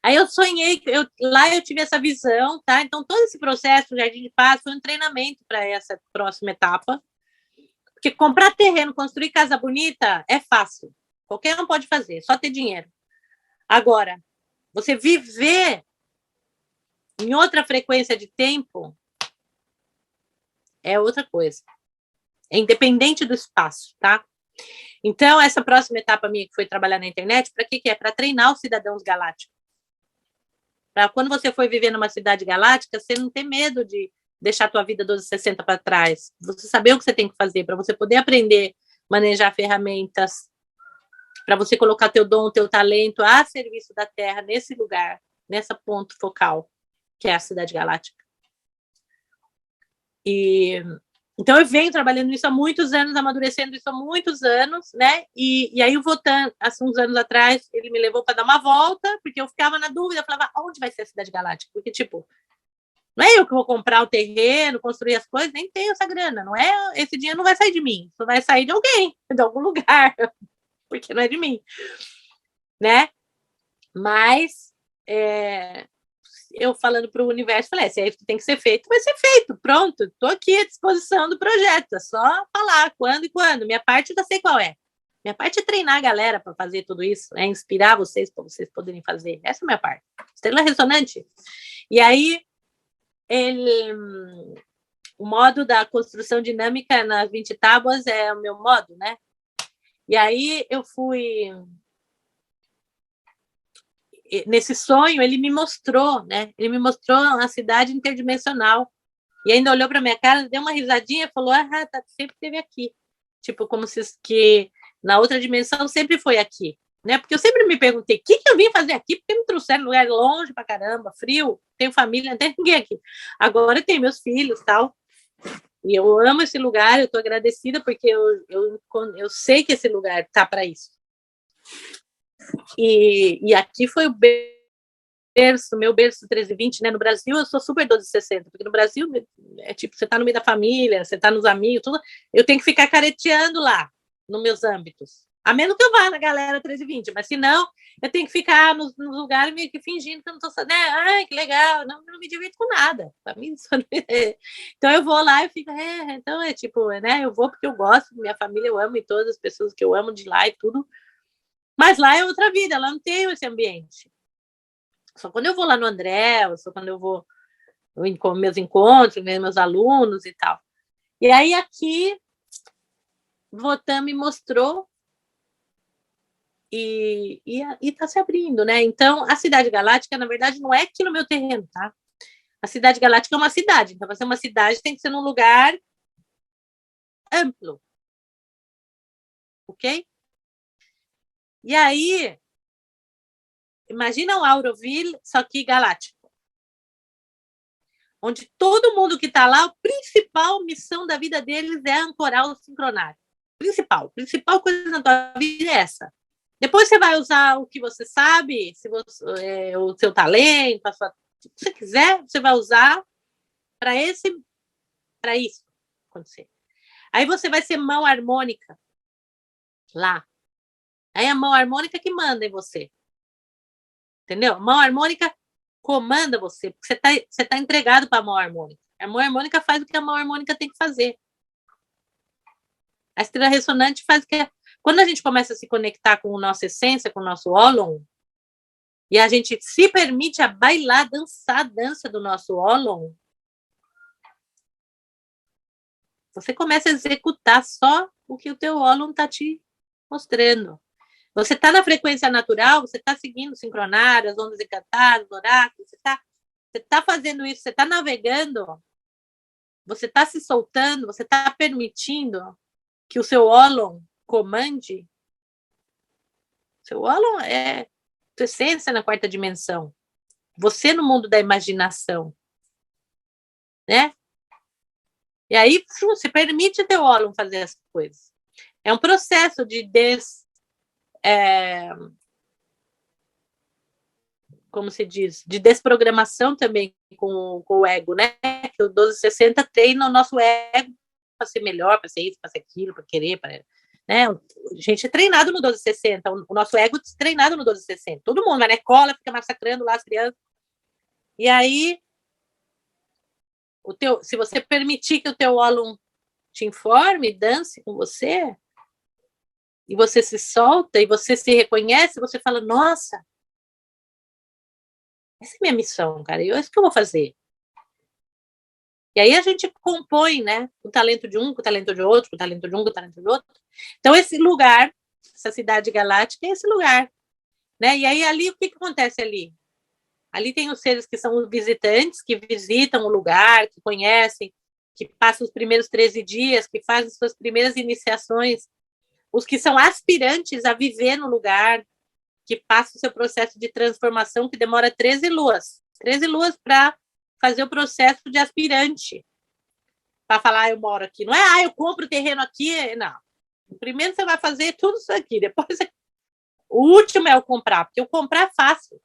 Aí eu sonhei, lá eu tive essa visão, tá? Então, todo esse processo do Jardim de Paz foi um treinamento para essa próxima etapa. Porque comprar terreno, construir casa bonita é fácil. Qualquer um pode fazer, só ter dinheiro. Agora, você viver em outra frequência de tempo é outra coisa. É independente do espaço, tá? Então, essa próxima etapa minha, que foi trabalhar na internet, para que é? Para treinar os cidadãos galácticos. Para quando você for viver numa cidade galáctica, você não ter medo de deixar a tua vida 1260 para trás. Você saber o que você tem que fazer, para você poder aprender manejar ferramentas para você colocar teu dom, teu talento a serviço da Terra nesse lugar, nessa ponto focal, que é a Cidade Galáctica. E então eu venho trabalhando nisso há muitos anos, amadurecendo isso há muitos anos, né? E aí o Votan, há uns anos atrás, ele me levou para dar uma volta, porque eu ficava na dúvida, eu falava, onde vai ser a Cidade Galáctica? Porque, tipo, não é eu que vou comprar o terreno, construir as coisas, nem tenho essa grana, não é? Esse dinheiro não vai sair de mim, isso vai sair de alguém, de algum lugar, porque não é de mim, né? Mas eu falando para o universo, falei, se é isso que tem que ser feito, vai ser feito, pronto, estou aqui à disposição do projeto, é só falar quando e quando, minha parte eu já sei qual é. Minha parte é treinar a galera para fazer tudo isso, é inspirar vocês para vocês poderem fazer, essa é a minha parte. Estrela Ressonante. E aí, o modo da construção dinâmica nas 20 tábuas é o meu modo, né? E aí eu fui... Nesse sonho, ele me mostrou, né? Ele me mostrou uma cidade interdimensional. E ainda olhou para minha cara, deu uma risadinha e falou, tá, sempre esteve aqui. Tipo, como se que na outra dimensão sempre foi aqui. Né? Porque eu sempre me perguntei, o que eu vim fazer aqui? Porque me trouxeram lugar longe pra caramba, frio, tenho família, não tem ninguém aqui. Agora eu tenho meus filhos e tal. E eu amo esse lugar, eu estou agradecida porque eu sei que esse lugar tá para isso. E aqui foi o berço, meu berço 1320, né? No Brasil eu sou super 1260, porque no Brasil é tipo, você tá no meio da família, você tá nos amigos, tudo, eu tenho que ficar careteando lá, nos meus âmbitos. A menos que eu vá na galera 1320, mas se não, eu tenho que ficar nos lugares meio que fingindo que eu não tô sabendo, né? Ai, que legal, não me divirto com nada. Pra mim, isso não é. Então eu vou lá e fico, então é tipo, né? Eu vou porque eu gosto, minha família eu amo e todas as pessoas que eu amo de lá e tudo. Mas lá é outra vida, lá não tem esse ambiente. Só quando eu vou lá no André, ou só quando eu vou com meus encontros, meus alunos e tal. E aí aqui, Votan me mostrou e está se abrindo, né? Então, a Cidade Galáctica, na verdade, não é aqui no meu terreno, tá? A Cidade Galáctica é uma cidade. Então, para ser uma cidade, tem que ser num lugar amplo. Ok? E aí, imagina o Auroville, só que galáctico. Onde todo mundo que está lá, a principal missão da vida deles é ancorar o sincronário. Principal coisa na tua vida é essa. Depois você vai usar o que você sabe, se você, o seu talento, o que você quiser, você vai usar para isso acontecer. Aí você vai ser mão harmônica lá. Aí a mão harmônica que manda em você. Entendeu? A mão harmônica comanda você, porque você tá entregado para a mão harmônica. A mão harmônica faz o que a mão harmônica tem que fazer. A estrela ressonante faz o que... Quando a gente começa a se conectar com a nossa essência, com o nosso ólon, e a gente se permite a bailar, dançar a dança do nosso ólon, você começa a executar só o que o teu ólon está te mostrando. Você está na frequência natural, você está seguindo o sincronário, as ondas encantadas, oráculos, você está fazendo isso, você está navegando, você está se soltando, você está permitindo que o seu ólon comande. Seu ólon é tua essência na quarta dimensão. Você no mundo da imaginação. Né? E aí você permite teu ólon fazer as coisas. É um processo de como se diz, de desprogramação também com o ego, né? Que o 1260 treina o nosso ego para ser melhor, para ser isso, para ser aquilo, para querer, né? A gente é treinado no 1260, o nosso ego é treinado no 1260. Todo mundo vai na escola, fica massacrando lá as crianças. E aí, se você permitir que o teu ólon te informe, dance com você, e você se solta, e você se reconhece, você fala, nossa, essa é minha missão, cara, e é isso que eu vou fazer. E aí a gente compõe, né, o talento de um, com o talento de outro, com o talento de um, com o talento de outro. Então, esse lugar, essa cidade galáctica, é esse lugar. Né? E aí, ali, o que acontece ali? Ali tem os seres que são os visitantes, que visitam o lugar, que conhecem, que passam os primeiros 13 dias, que fazem suas primeiras iniciações os que são aspirantes a viver no lugar, que passa o seu processo de transformação, que demora 13 luas. 13 luas para fazer o processo de aspirante. Para falar, eu moro aqui. Não é, eu compro terreno aqui. Não. Primeiro você vai fazer tudo isso aqui. Depois, o último é o comprar. Porque o comprar é fácil.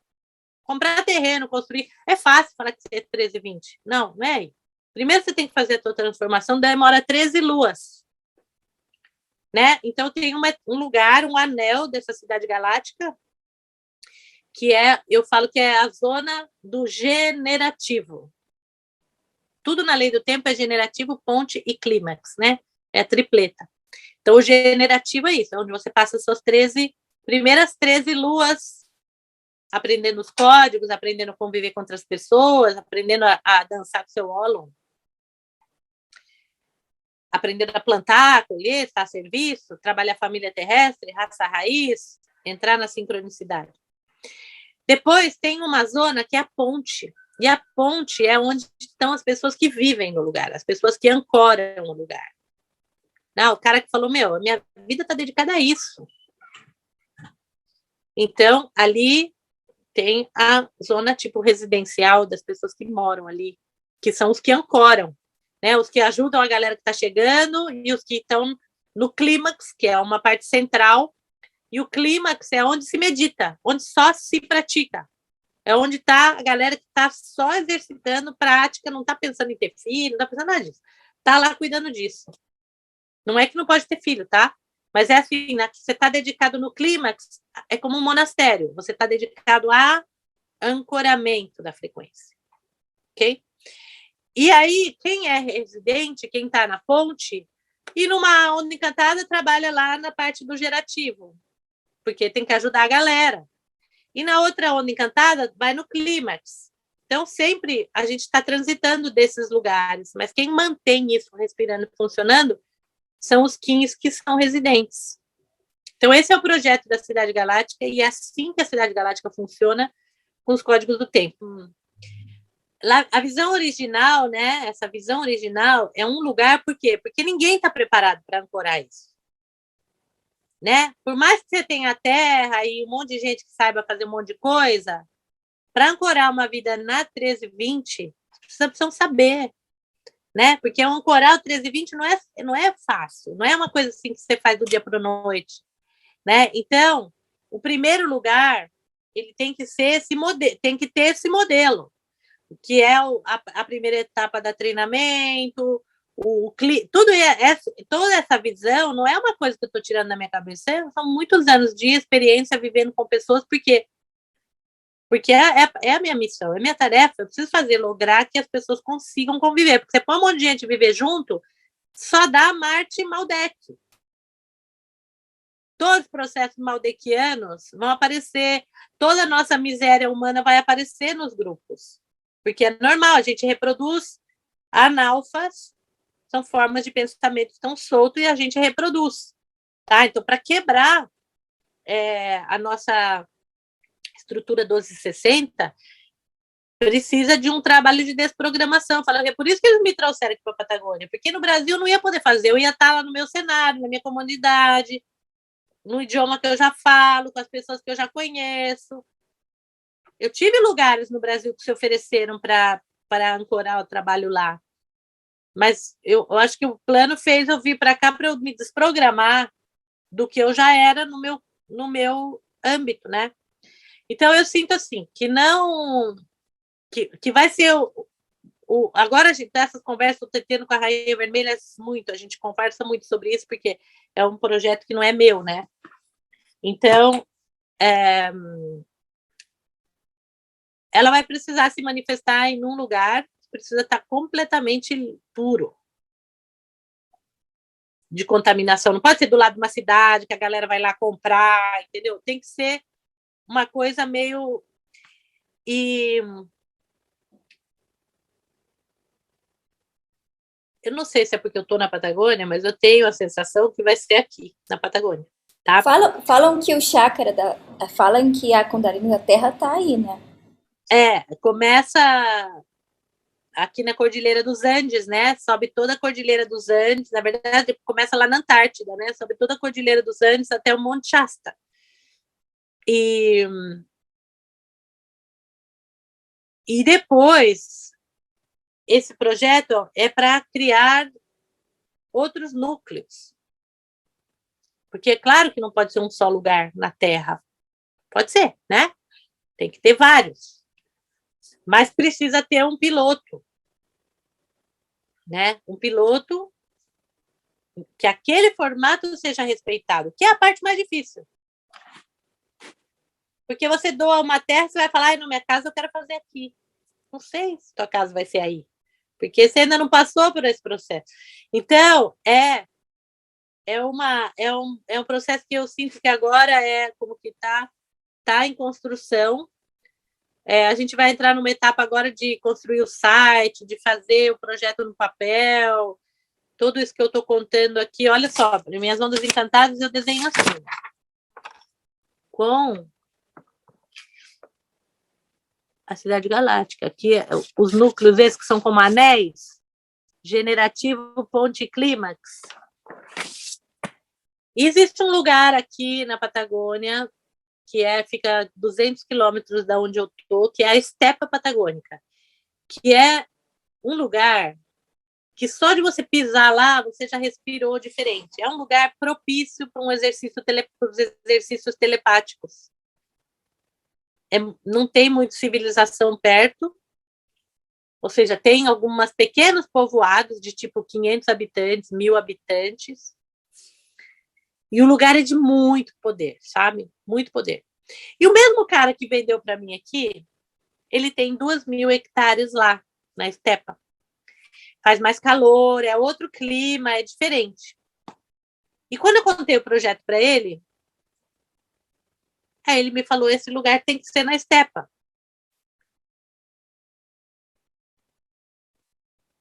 Comprar terreno, construir, é fácil falar que você é 13, 20. Não, não é aí. Primeiro você tem que fazer a tua transformação, demora 13 luas. Né? Então tem um lugar, um anel dessa cidade galáctica, que é, eu falo que é a zona do generativo. Tudo na lei do tempo é generativo, ponte e clímax, né? É a tripleta. Então o generativo é isso, é onde você passa as suas primeiras 13 luas, aprendendo os códigos, aprendendo a conviver com outras pessoas, aprendendo a dançar com seu ólon, aprendendo a plantar, colher, estar a serviço, trabalhar a família terrestre, raça raiz, entrar na sincronicidade. Depois tem uma zona que é a ponte, e a ponte é onde estão as pessoas que vivem no lugar, as pessoas que ancoram o lugar. Não, o cara que falou, a minha vida está dedicada a isso. Então, ali tem a zona tipo residencial das pessoas que moram ali, que são os que ancoram, né? Os que ajudam a galera que está chegando e os que estão no clímax, que é uma parte central, e o clímax é onde se medita, onde só se pratica. É onde está a galera que está só exercitando prática, não está pensando em ter filho, não está pensando nada disso. Está lá cuidando disso. Não é que não pode ter filho, tá? Mas é assim, né? Você está dedicado no clímax, é como um monastério. Você está dedicado a ancoramento da frequência. Ok? E aí, quem é residente, quem está na ponte, e numa onda encantada, trabalha lá na parte do gerativo, porque tem que ajudar a galera. E na outra onda encantada, vai no clímax. Então, sempre a gente está transitando desses lugares, mas quem mantém isso respirando e funcionando são os Kins que são residentes. Então, esse é o projeto da Cidade Galáctica, e é assim que a Cidade Galáctica funciona com os códigos do tempo. A visão original, né? Essa visão original é um lugar, por quê? Porque ninguém está preparado para ancorar isso. Né? Por mais que você tenha terra e um monte de gente que saiba fazer um monte de coisa, para ancorar uma vida na 1320, precisam saber, né? Porque ancorar o 1320 não é fácil, não é uma coisa assim que você faz do dia para a noite, né? Então, o primeiro lugar, ele tem que ser esse modelo, tem que ter esse modelo, que é a primeira etapa da treinamento, toda essa visão não é uma coisa que eu estou tirando da minha cabeça, são muitos anos de experiência vivendo com pessoas, porque é a minha missão, é a minha tarefa, eu preciso lograr que as pessoas consigam conviver, porque você põe um monte de gente viver junto, só dá Marte e Maldek. Todos os processos maldequianos vão aparecer, toda a nossa miséria humana vai aparecer nos grupos, porque é normal, a gente reproduz analfas, são formas de pensamento que estão soltos e a gente reproduz. Tá? Então, para quebrar a nossa estrutura 1260, precisa de um trabalho de desprogramação. É por isso que eles me trouxeram aqui para a Patagônia, porque no Brasil eu não ia poder fazer, eu ia estar lá no meu cenário, na minha comunidade, no idioma que eu já falo, com as pessoas que eu já conheço. Eu tive lugares no Brasil que se ofereceram para ancorar o trabalho lá. Mas eu acho que o plano fez eu vir para cá para eu me desprogramar do que eu já era no meu âmbito, né? Então eu sinto assim que não que vai ser agora a gente dessas conversas eu tô tendo com a Rainha Vermelha muito, a gente conversa muito sobre isso porque é um projeto que não é meu, né? Então ela vai precisar se manifestar em um lugar que precisa estar completamente puro de contaminação. Não pode ser do lado de uma cidade que a galera vai lá comprar, entendeu? Tem que ser uma coisa meio... E eu não sei se é porque eu estou na Patagônia, mas eu tenho a sensação que vai ser aqui, na Patagônia. Tá? Falam que o chakra falam que a Kundalini da Terra tá aí, né? Começa aqui na Cordilheira dos Andes, né? Sobe toda a Cordilheira dos Andes, na verdade, começa lá na Antártida, né? Sobe toda a Cordilheira dos Andes até o Monte Shasta. E depois, esse projeto é para criar outros núcleos. Porque é claro que não pode ser um só lugar na Terra. Pode ser, né? Tem que ter vários. Mas precisa ter um piloto, né? Um piloto que aquele formato seja respeitado, que é a parte mais difícil. Porque você doa uma terra, você vai falar, na minha casa eu quero fazer aqui. Não sei se tua casa vai ser aí. Porque você ainda não passou por esse processo. Então, é um processo que eu sinto que agora é como que tá em construção. A gente vai entrar numa etapa agora de construir o site, de fazer o projeto no papel, tudo isso que eu estou contando aqui. Olha só, minhas ondas encantadas eu desenho assim. Com a Cidade Galáctica. Aqui, os núcleos esses que são como anéis, generativo, ponte e clímax. E existe um lugar aqui na Patagônia que fica 200 quilômetros da onde eu estou, que é a Estepa Patagônica, que é um lugar que só de você pisar lá, você já respirou diferente. É um lugar propício para os exercícios telepáticos. Não tem muita civilização perto, ou seja, tem alguns pequenos povoados de tipo 500 habitantes, 1.000 habitantes, e o lugar é de muito poder, sabe? Muito poder. E o mesmo cara que vendeu para mim aqui, ele tem 2.000 hectares lá, na estepa. Faz mais calor, é outro clima, é diferente. E quando eu contei o projeto para ele, aí ele me falou, esse lugar tem que ser na estepa.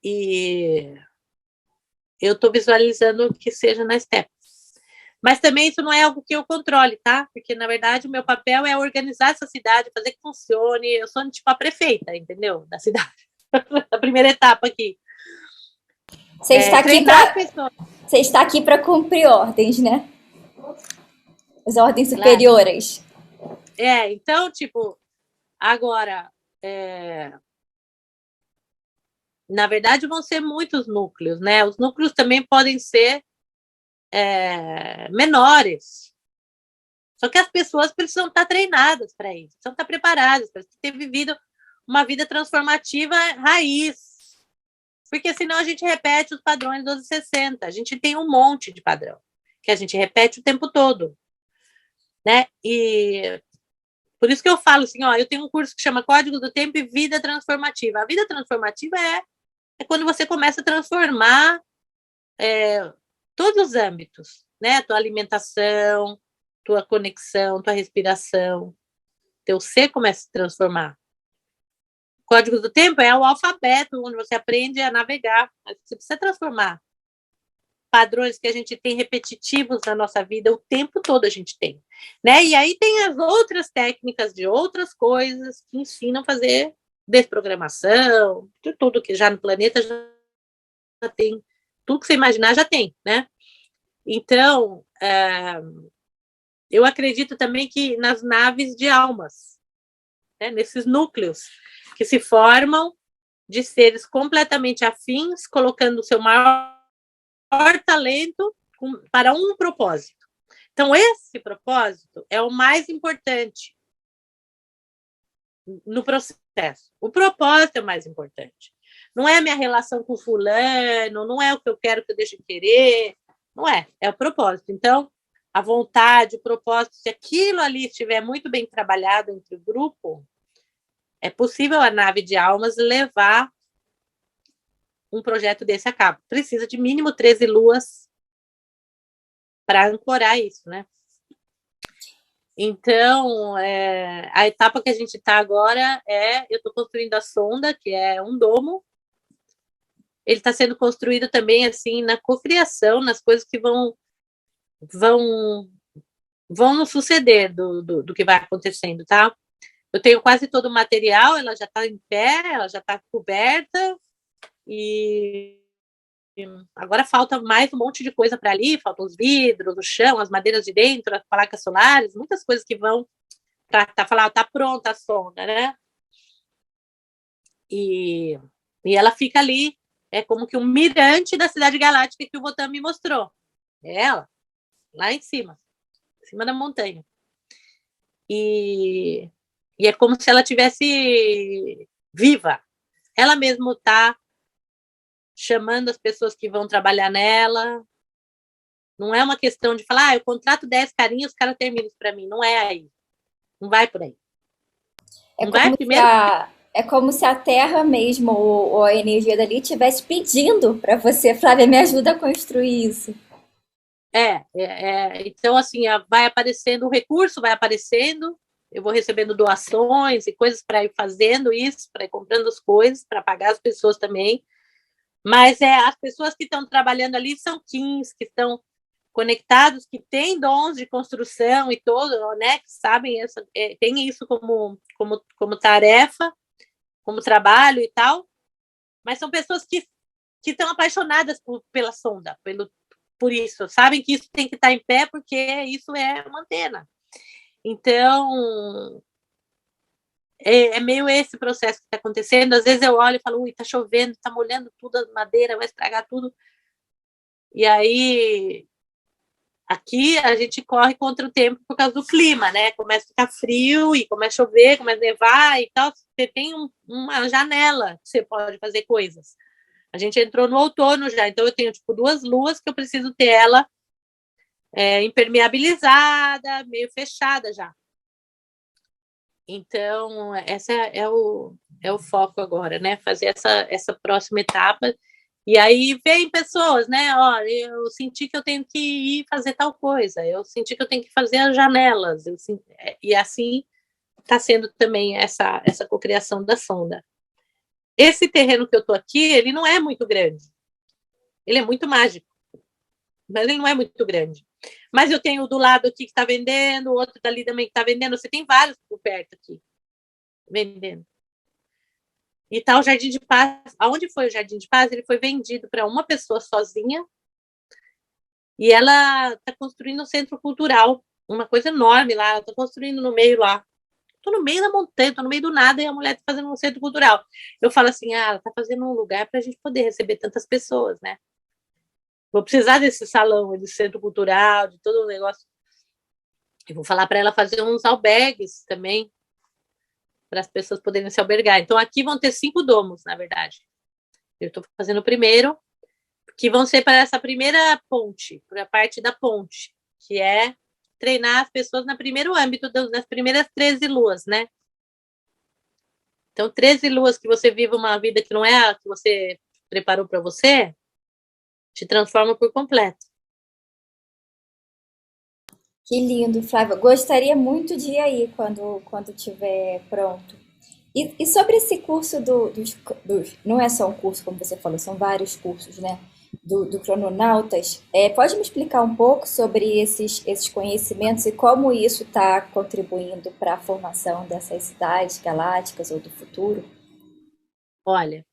E eu estou visualizando que seja na estepa. Mas também isso não é algo que eu controle, tá? Porque, na verdade, o meu papel é organizar essa cidade, fazer que funcione. Eu sou, tipo, a prefeita, entendeu? Da cidade. A primeira etapa aqui. Você está aqui Treinar as para pessoas. você está aqui para cumprir ordens, né? As ordens Claro. superiores. Então, tipo, agora, na verdade, vão ser muitos núcleos, né? Os núcleos também podem ser menores. Só que as pessoas precisam estar treinadas para isso, precisam estar preparadas, para ter vivido uma vida transformativa raiz. Porque senão a gente repete os padrões 1260. A gente tem um monte de padrão que a gente repete o tempo todo, né? E por isso que eu falo assim, ó, eu tenho um curso que chama Código do Tempo e Vida Transformativa. A vida transformativa é quando você começa a transformar todos os âmbitos, né? Tua alimentação, tua conexão, tua respiração, teu ser começa a se transformar. Código do Tempo é o alfabeto, onde você aprende a navegar. Você precisa transformar padrões que a gente tem repetitivos na nossa vida, o tempo todo a gente tem, né? E aí tem as outras técnicas de outras coisas que ensinam a fazer desprogramação, de tudo que já no planeta já tem, tudo que você imaginar já tem, né? Então, eu acredito também que nas naves de almas, né? Nesses núcleos que se formam de seres completamente afins, colocando o seu maior talento para um propósito. Então, esse propósito é o mais importante no processo. O propósito é o mais importante. Não é a minha relação com fulano, não é o que eu quero que eu deixe de querer, não é, é o propósito. Então, a vontade, o propósito, se aquilo ali estiver muito bem trabalhado entre o grupo, é possível a nave de almas levar um projeto desse a cabo. Precisa de mínimo 13 luas para ancorar isso, né? Então, a etapa que a gente está agora eu estou construindo a sonda, que é um domo. Ele está sendo construído também, assim, na cocriação, nas coisas que vão nos suceder do que vai acontecendo, tá? Eu tenho quase todo o material, ela já está em pé, ela já está coberta, e agora falta mais um monte de coisa para ali, faltam os vidros, o chão, as madeiras de dentro, as placas solares, muitas coisas que vão para falar, tá pronta a sonda, né? E ela fica ali, é como que um mirante da cidade galáctica que o Votan me mostrou. É ela, lá em cima da montanha. E é como se ela tivesse viva. Ela mesmo está chamando as pessoas que vão trabalhar nela. Não é uma questão de falar, eu contrato 10 carinhas, os caras terminam isso para mim. Não é aí. Não vai por aí. É Não vai como se primeiro. é como se a Terra mesmo, ou a energia dali, estivesse pedindo para você, Flávia, me ajuda a construir isso. Então, assim, vai aparecendo o recurso, vai aparecendo, eu vou recebendo doações e coisas para ir fazendo isso, para ir comprando as coisas, para pagar as pessoas também. Mas as pessoas que estão trabalhando ali são Kins, que estão conectados, que têm dons de construção e todo, né? Que sabem, tem isso como tarefa, como trabalho e tal. Mas são pessoas que estão apaixonadas pela sonda, por isso, sabem que isso tem que estar em pé porque isso é uma antena. Então, é meio esse processo que está acontecendo. Às vezes eu olho e falo, ui, tá chovendo, tá molhando tudo, a madeira vai estragar tudo. E aí, aqui a gente corre contra o tempo por causa do clima, né? Começa a ficar frio e começa a chover, começa a nevar e tal. Você tem uma janela que você pode fazer coisas. A gente entrou no outono já, então eu tenho, tipo, 2 luas que eu preciso ter ela impermeabilizada, meio fechada já. Então, essa é o foco agora, né? Fazer essa próxima etapa. E aí vem pessoas, né? Ó, eu senti que eu tenho que ir fazer tal coisa, eu senti que eu tenho que fazer as janelas. E assim está sendo também essa cocriação da sonda. Esse terreno que eu estou aqui, ele não é muito grande. Ele é muito mágico, mas ele não é muito grande. Mas eu tenho do lado aqui que está vendendo, o outro dali também que está vendendo. Você tem vários por perto aqui vendendo. E tá o Jardim de Paz. Aonde foi o Jardim de Paz? Ele foi vendido para uma pessoa sozinha e ela está construindo um centro cultural, uma coisa enorme lá. Ela está construindo no meio lá. Estou no meio da montanha, estou no meio do nada e a mulher está fazendo um centro cultural. Eu falo assim, ela está fazendo um lugar para a gente poder receber tantas pessoas, né? Vou precisar desse salão, desse centro cultural, de todo o negócio. Eu vou falar para ela fazer uns albergues também, para as pessoas poderem se albergar. Então, aqui vão ter 5 domos, na verdade. Eu estou fazendo o primeiro, que vão ser para essa primeira ponte, para a parte da ponte, que é treinar as pessoas no primeiro âmbito das primeiras 13 luas, né? Então, 13 luas que você vive uma vida que não é a que você preparou para você, te transforma por completo. Que lindo, Flávia. Gostaria muito de ir aí quando tiver pronto. E sobre esse curso não é só um curso, como você falou, são vários cursos, né? Do Crononautas. Pode me explicar um pouco sobre esses conhecimentos e como isso está contribuindo para a formação dessas cidades galácticas ou do futuro? Olha,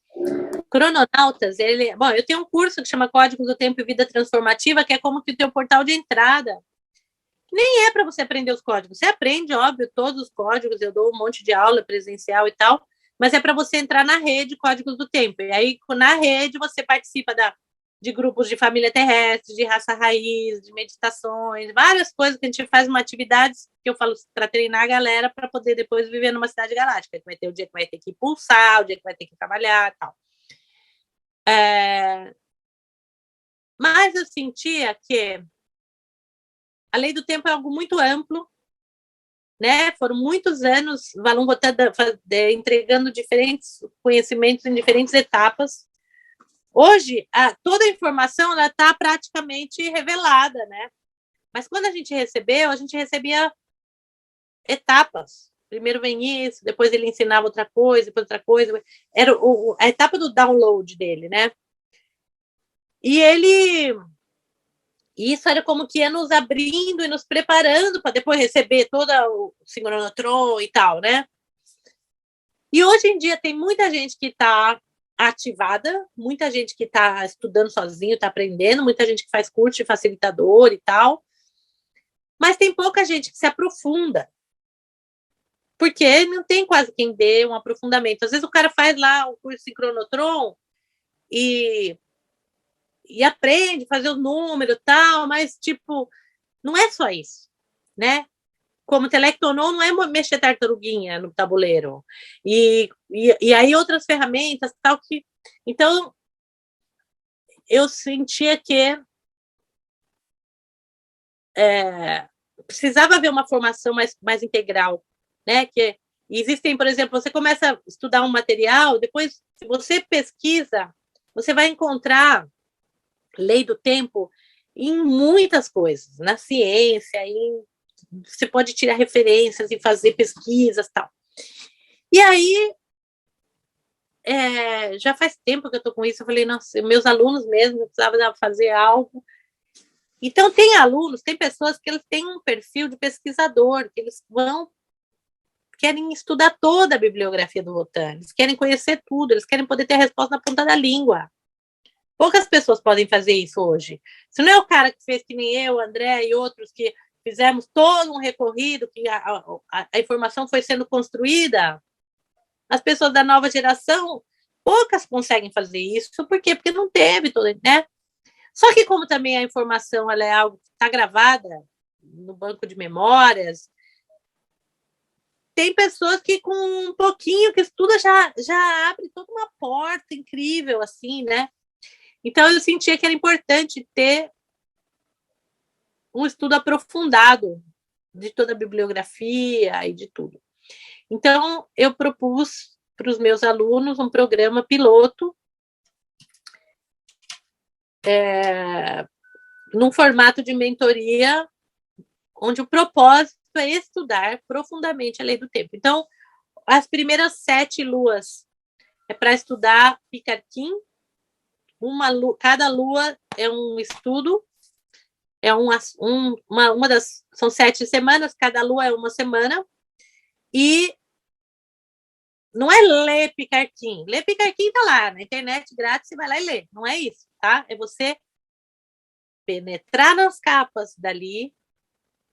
Crononautas, bom, eu tenho um curso que chama Códigos do Tempo e Vida Transformativa, que é como que o teu portal de entrada. Nem é para você aprender os códigos. Você aprende, óbvio, todos os códigos, eu dou um monte de aula presencial e tal, mas é para você entrar na rede Códigos do Tempo. E aí, na rede, você participa de grupos de família terrestre, de raça raiz, de meditações, várias coisas que a gente faz, uma atividades que eu falo para treinar a galera para poder depois viver numa cidade galáctica. Vai ter o dia que vai ter que pulsar, o dia que vai ter que trabalhar e tal. Mas eu sentia que a lei do tempo é algo muito amplo, né? Foram muitos anos, Valum entregando diferentes conhecimentos em diferentes etapas. Hoje, toda a informação está praticamente revelada, né? Mas quando a gente recebia etapas. Primeiro vem isso, depois ele ensinava outra coisa, depois outra coisa. Era a etapa do download dele, né? E isso era como que ia nos abrindo e nos preparando para depois receber todo o sincronotron e tal, né? E hoje em dia tem muita gente que está ativada, muita gente que está estudando sozinho, está aprendendo, muita gente que faz curso de facilitador e tal, mas tem pouca gente que se aprofunda, porque não tem quase quem dê um aprofundamento. Às vezes o cara faz lá o curso Sincronotron e aprende a fazer o número e tal, mas, tipo, não é só isso, né? Como Telectonon não é mexer tartaruguinha no tabuleiro. E aí outras ferramentas, tal, que... Então, eu sentia que precisava haver uma formação mais integral, né? Que existem, por exemplo, você começa a estudar um material, depois, se você pesquisa, você vai encontrar lei do tempo em muitas coisas, na ciência, você pode tirar referências e fazer pesquisas, tal. E aí, já faz tempo que eu estou com isso, eu falei, nossa, meus alunos mesmo precisavam fazer algo. Então, tem pessoas que eles têm um perfil de pesquisador, que eles querem estudar toda a bibliografia do Wotan, eles querem conhecer tudo, eles querem poder ter a resposta na ponta da língua. Poucas pessoas podem fazer isso hoje. Se não é o cara que fez que nem eu, André e outros que fizemos todo um recorrido, que a informação foi sendo construída, as pessoas da nova geração, poucas conseguem fazer isso. Por quê? Porque não teve, né? Só que como também a informação ela é algo que está gravada no banco de memórias, tem pessoas que com um pouquinho que estuda já abre toda uma porta incrível, assim, né? Então eu sentia que era importante ter um estudo aprofundado de toda a bibliografia e de tudo. Então eu propus para os meus alunos um programa piloto num formato de mentoria, onde o propósito é estudar profundamente a lei do tempo. Então, as primeiras 7 luas é para estudar Picarquim. Cada lua é um estudo, são 7 semanas, cada lua é uma semana, e não é ler Picarquim. Ler Picarquim tá lá na internet grátis, você vai lá e lê. Não é isso, tá? É você penetrar nas capas dali,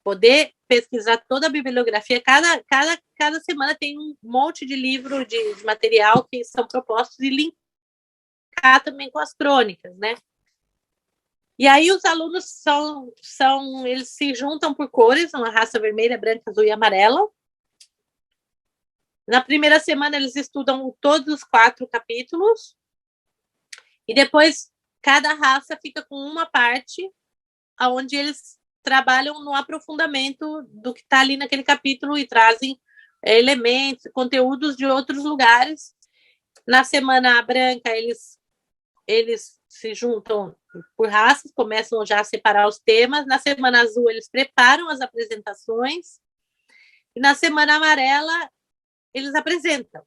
poder pesquisar toda a bibliografia. Cada semana tem um monte de livro de material que são propostos e linkar também com as crônicas, né? E aí os alunos eles se juntam por cores, uma raça vermelha, branca, azul e amarela. Na primeira semana eles estudam todos os 4 capítulos e depois cada raça fica com uma parte onde eles trabalham no aprofundamento do que está ali naquele capítulo e trazem elementos, conteúdos de outros lugares. Na semana branca, eles se juntam por raças, começam já a separar os temas. Na semana azul, eles preparam as apresentações. E na semana amarela, eles apresentam.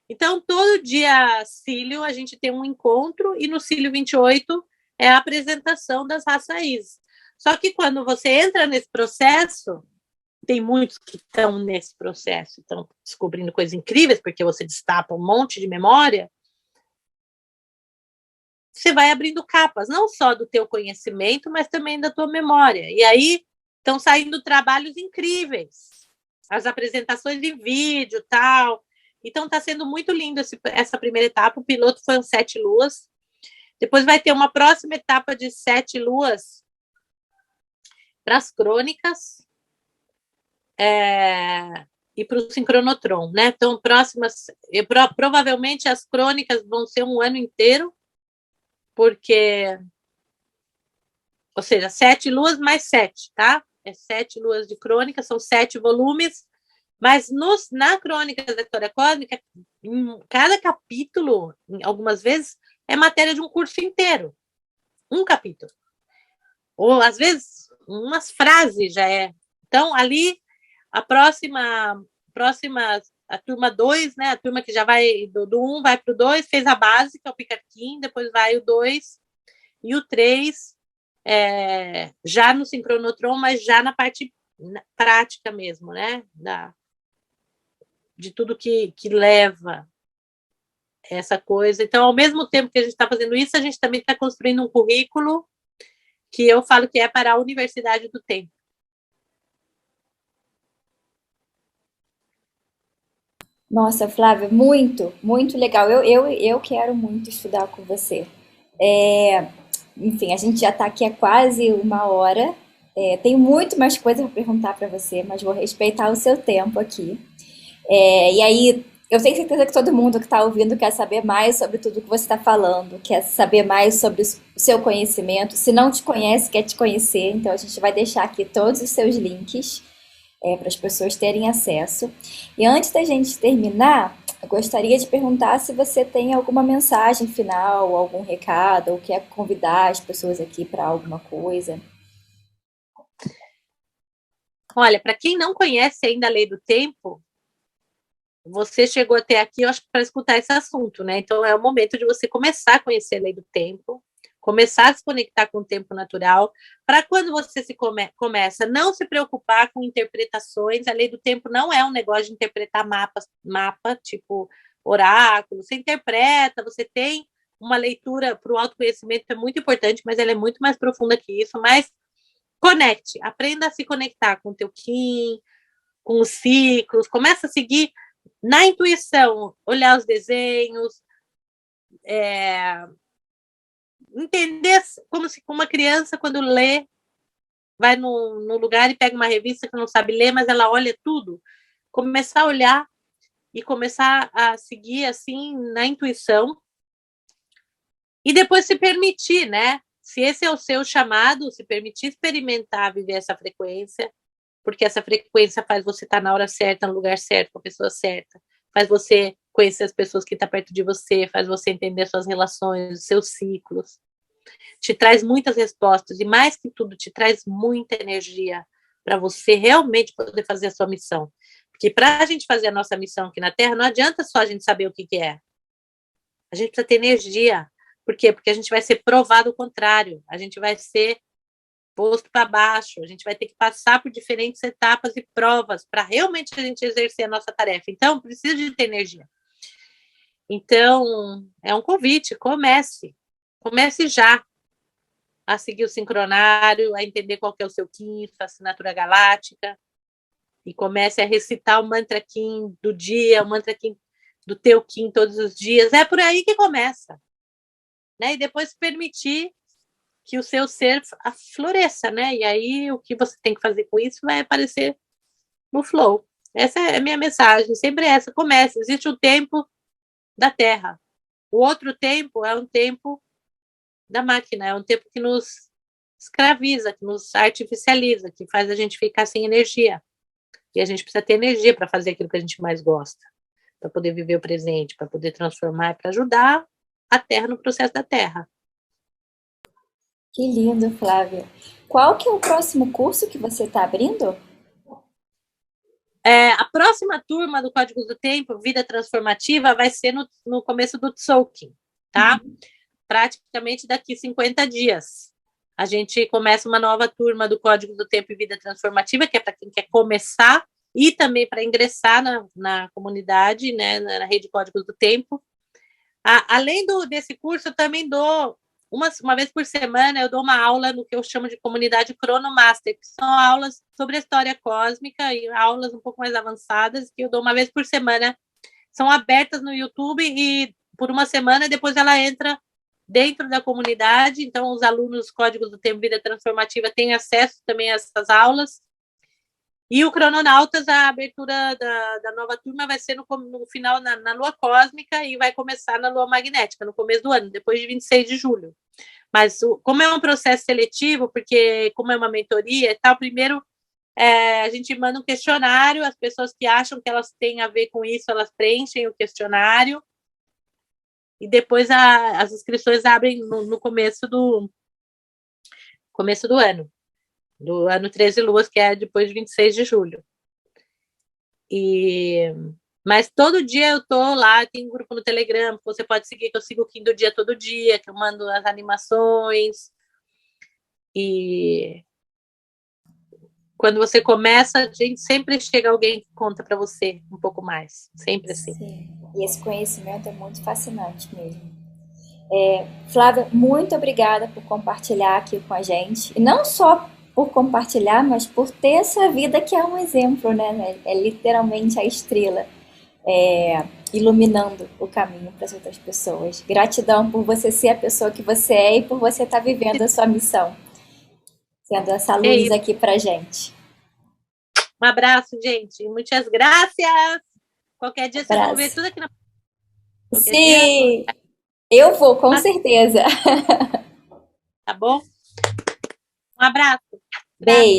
Então, todo dia Cílio, a gente tem um encontro, e no Cílio 28 é a apresentação das raças. Só que quando você entra nesse processo, tem muitos que estão nesse processo, estão descobrindo coisas incríveis, porque você destapa um monte de memória, você vai abrindo capas, não só do teu conhecimento, mas também da tua memória. E aí estão saindo trabalhos incríveis, as apresentações de vídeo, tal. Então está sendo muito lindo essa primeira etapa. O piloto foi 7 luas. Depois vai ter uma próxima etapa de 7 luas para as crônicas e para o sincronotron, né? Então, provavelmente as crônicas vão ser um ano inteiro, porque, ou seja, 7 luas mais 7, tá? 7 luas de crônica, são 7 volumes, mas na crônica da história cósmica, em cada capítulo, algumas vezes, é matéria de um curso inteiro. Um capítulo. Ou, às vezes, umas frases já é. Então, ali, a próxima a turma 2, né? A turma que já vai do 1 vai para o 2, fez a básica, o Picarquim, depois vai o 2 e o 3, já no sincronotron, mas já na parte prática mesmo, né? De tudo que leva essa coisa. Então, ao mesmo tempo que a gente está fazendo isso, a gente também está construindo um currículo que eu falo que é para a Universidade do Tempo. Nossa, Flávia, muito, muito legal. Eu quero muito estudar com você. É, enfim, a gente já está aqui há quase uma hora. Tenho muito mais coisa para perguntar para você, mas vou respeitar o seu tempo aqui. E aí, eu tenho certeza que todo mundo que está ouvindo quer saber mais sobre tudo que você está falando, quer saber mais sobre o seu conhecimento. Se não te conhece, quer te conhecer. Então, a gente vai deixar aqui todos os seus links para as pessoas terem acesso. E antes da gente terminar, eu gostaria de perguntar se você tem alguma mensagem final, algum recado, ou quer convidar as pessoas aqui para alguma coisa. Olha, para quem não conhece ainda a Lei do Tempo, você chegou até aqui, eu acho, para escutar esse assunto, né? Então, é o momento de você começar a conhecer a Lei do Tempo, começar a se conectar com o tempo natural, para quando você começa, não se preocupar com interpretações. A Lei do Tempo não é um negócio de interpretar mapa, tipo oráculo. Você interpreta, você tem uma leitura para o autoconhecimento, é muito importante, mas ela é muito mais profunda que isso. Mas conecte, aprenda a se conectar com o teu Kim, com os ciclos, começa a seguir na intuição, olhar os desenhos, entender como se uma criança, quando lê, vai no lugar e pega uma revista que não sabe ler, mas ela olha tudo, começar a olhar e começar a seguir assim na intuição e depois se permitir, né? Se esse é o seu chamado, se permitir experimentar, viver essa frequência, porque essa frequência faz você estar na hora certa, no lugar certo, com a pessoa certa, faz você conhecer as pessoas que estão perto de você, faz você entender suas relações, seus ciclos, te traz muitas respostas e, mais que tudo, te traz muita energia para você realmente poder fazer a sua missão. Porque para a gente fazer a nossa missão aqui na Terra, não adianta só a gente saber o que é. A gente precisa ter energia. Por quê? Porque a gente vai ser provado o contrário. A gente vai ser posto para baixo. A gente vai ter que passar por diferentes etapas e provas para realmente a gente exercer a nossa tarefa. Então, precisa de ter energia. Então, é um convite. Comece. Comece já a seguir o sincronário, a entender qual que é o seu Kim, sua assinatura galáctica, e comece a recitar o mantra Kim do dia, o mantra Kim do teu Kim todos os dias. É por aí que começa. Né? E depois permitir que o seu ser floresça, né? E aí o que você tem que fazer com isso vai aparecer no flow. Essa é a minha mensagem, sempre essa. Comece. Existe o tempo da Terra. O outro tempo é um tempo da máquina, é um tempo que nos escraviza, que nos artificializa, que faz a gente ficar sem energia. E a gente precisa ter energia para fazer aquilo que a gente mais gosta, para poder viver o presente, para poder transformar, para ajudar a Terra no processo da Terra. Que lindo, Flávia. Qual que é o próximo curso que você está abrindo? A próxima turma do Código do Tempo, Vida Transformativa, vai ser no começo do Tzolk'in, tá? Praticamente daqui 50 dias. A gente começa uma nova turma do Código do Tempo e Vida Transformativa, que é para quem quer começar e também para ingressar na comunidade, né, na rede Códigos do Tempo. Além desse curso, eu também dou, uma vez por semana, eu dou uma aula no que eu chamo de comunidade Cronomaster, que são aulas sobre a história cósmica e aulas um pouco mais avançadas, que eu dou uma vez por semana. São abertas no YouTube e por uma semana, depois ela entra dentro da comunidade. Então, os alunos Códigos do Tempo Vida Transformativa têm acesso também a essas aulas. E o Crononautas, a abertura da nova turma vai ser no final, na Lua Cósmica, e vai começar na Lua Magnética, no começo do ano, depois de 26 de julho. Mas, como é um processo seletivo, porque como é uma mentoria e tal, primeiro a gente manda um questionário, as pessoas que acham que elas têm a ver com isso, elas preenchem o questionário, e depois as inscrições abrem no começo do ano. Do ano 13 Luas, que é depois de 26 de julho. Mas todo dia eu tô lá, tem um grupo no Telegram, que você pode seguir, que eu sigo o Kim do dia todo dia, que eu mando as animações. E Quando você começa, a gente sempre chega alguém que conta para você um pouco mais. Sempre assim. Sim. E esse conhecimento é muito fascinante mesmo. Flávia, muito obrigada por compartilhar aqui com a gente. E não só por compartilhar, mas por ter essa vida que é um exemplo, né? É literalmente a estrela, iluminando o caminho para as outras pessoas. Gratidão por você ser a pessoa que você é e por você estar vivendo a sua missão, sendo essa É luz isso. aqui pra gente. Um abraço, gente. Muitas graças. Qualquer dia vocês vão ver Abraço. tudo aqui na. Qualquer dia, Sim, eu vou, com certeza. tá bom? Um abraço. Beijo. Graças.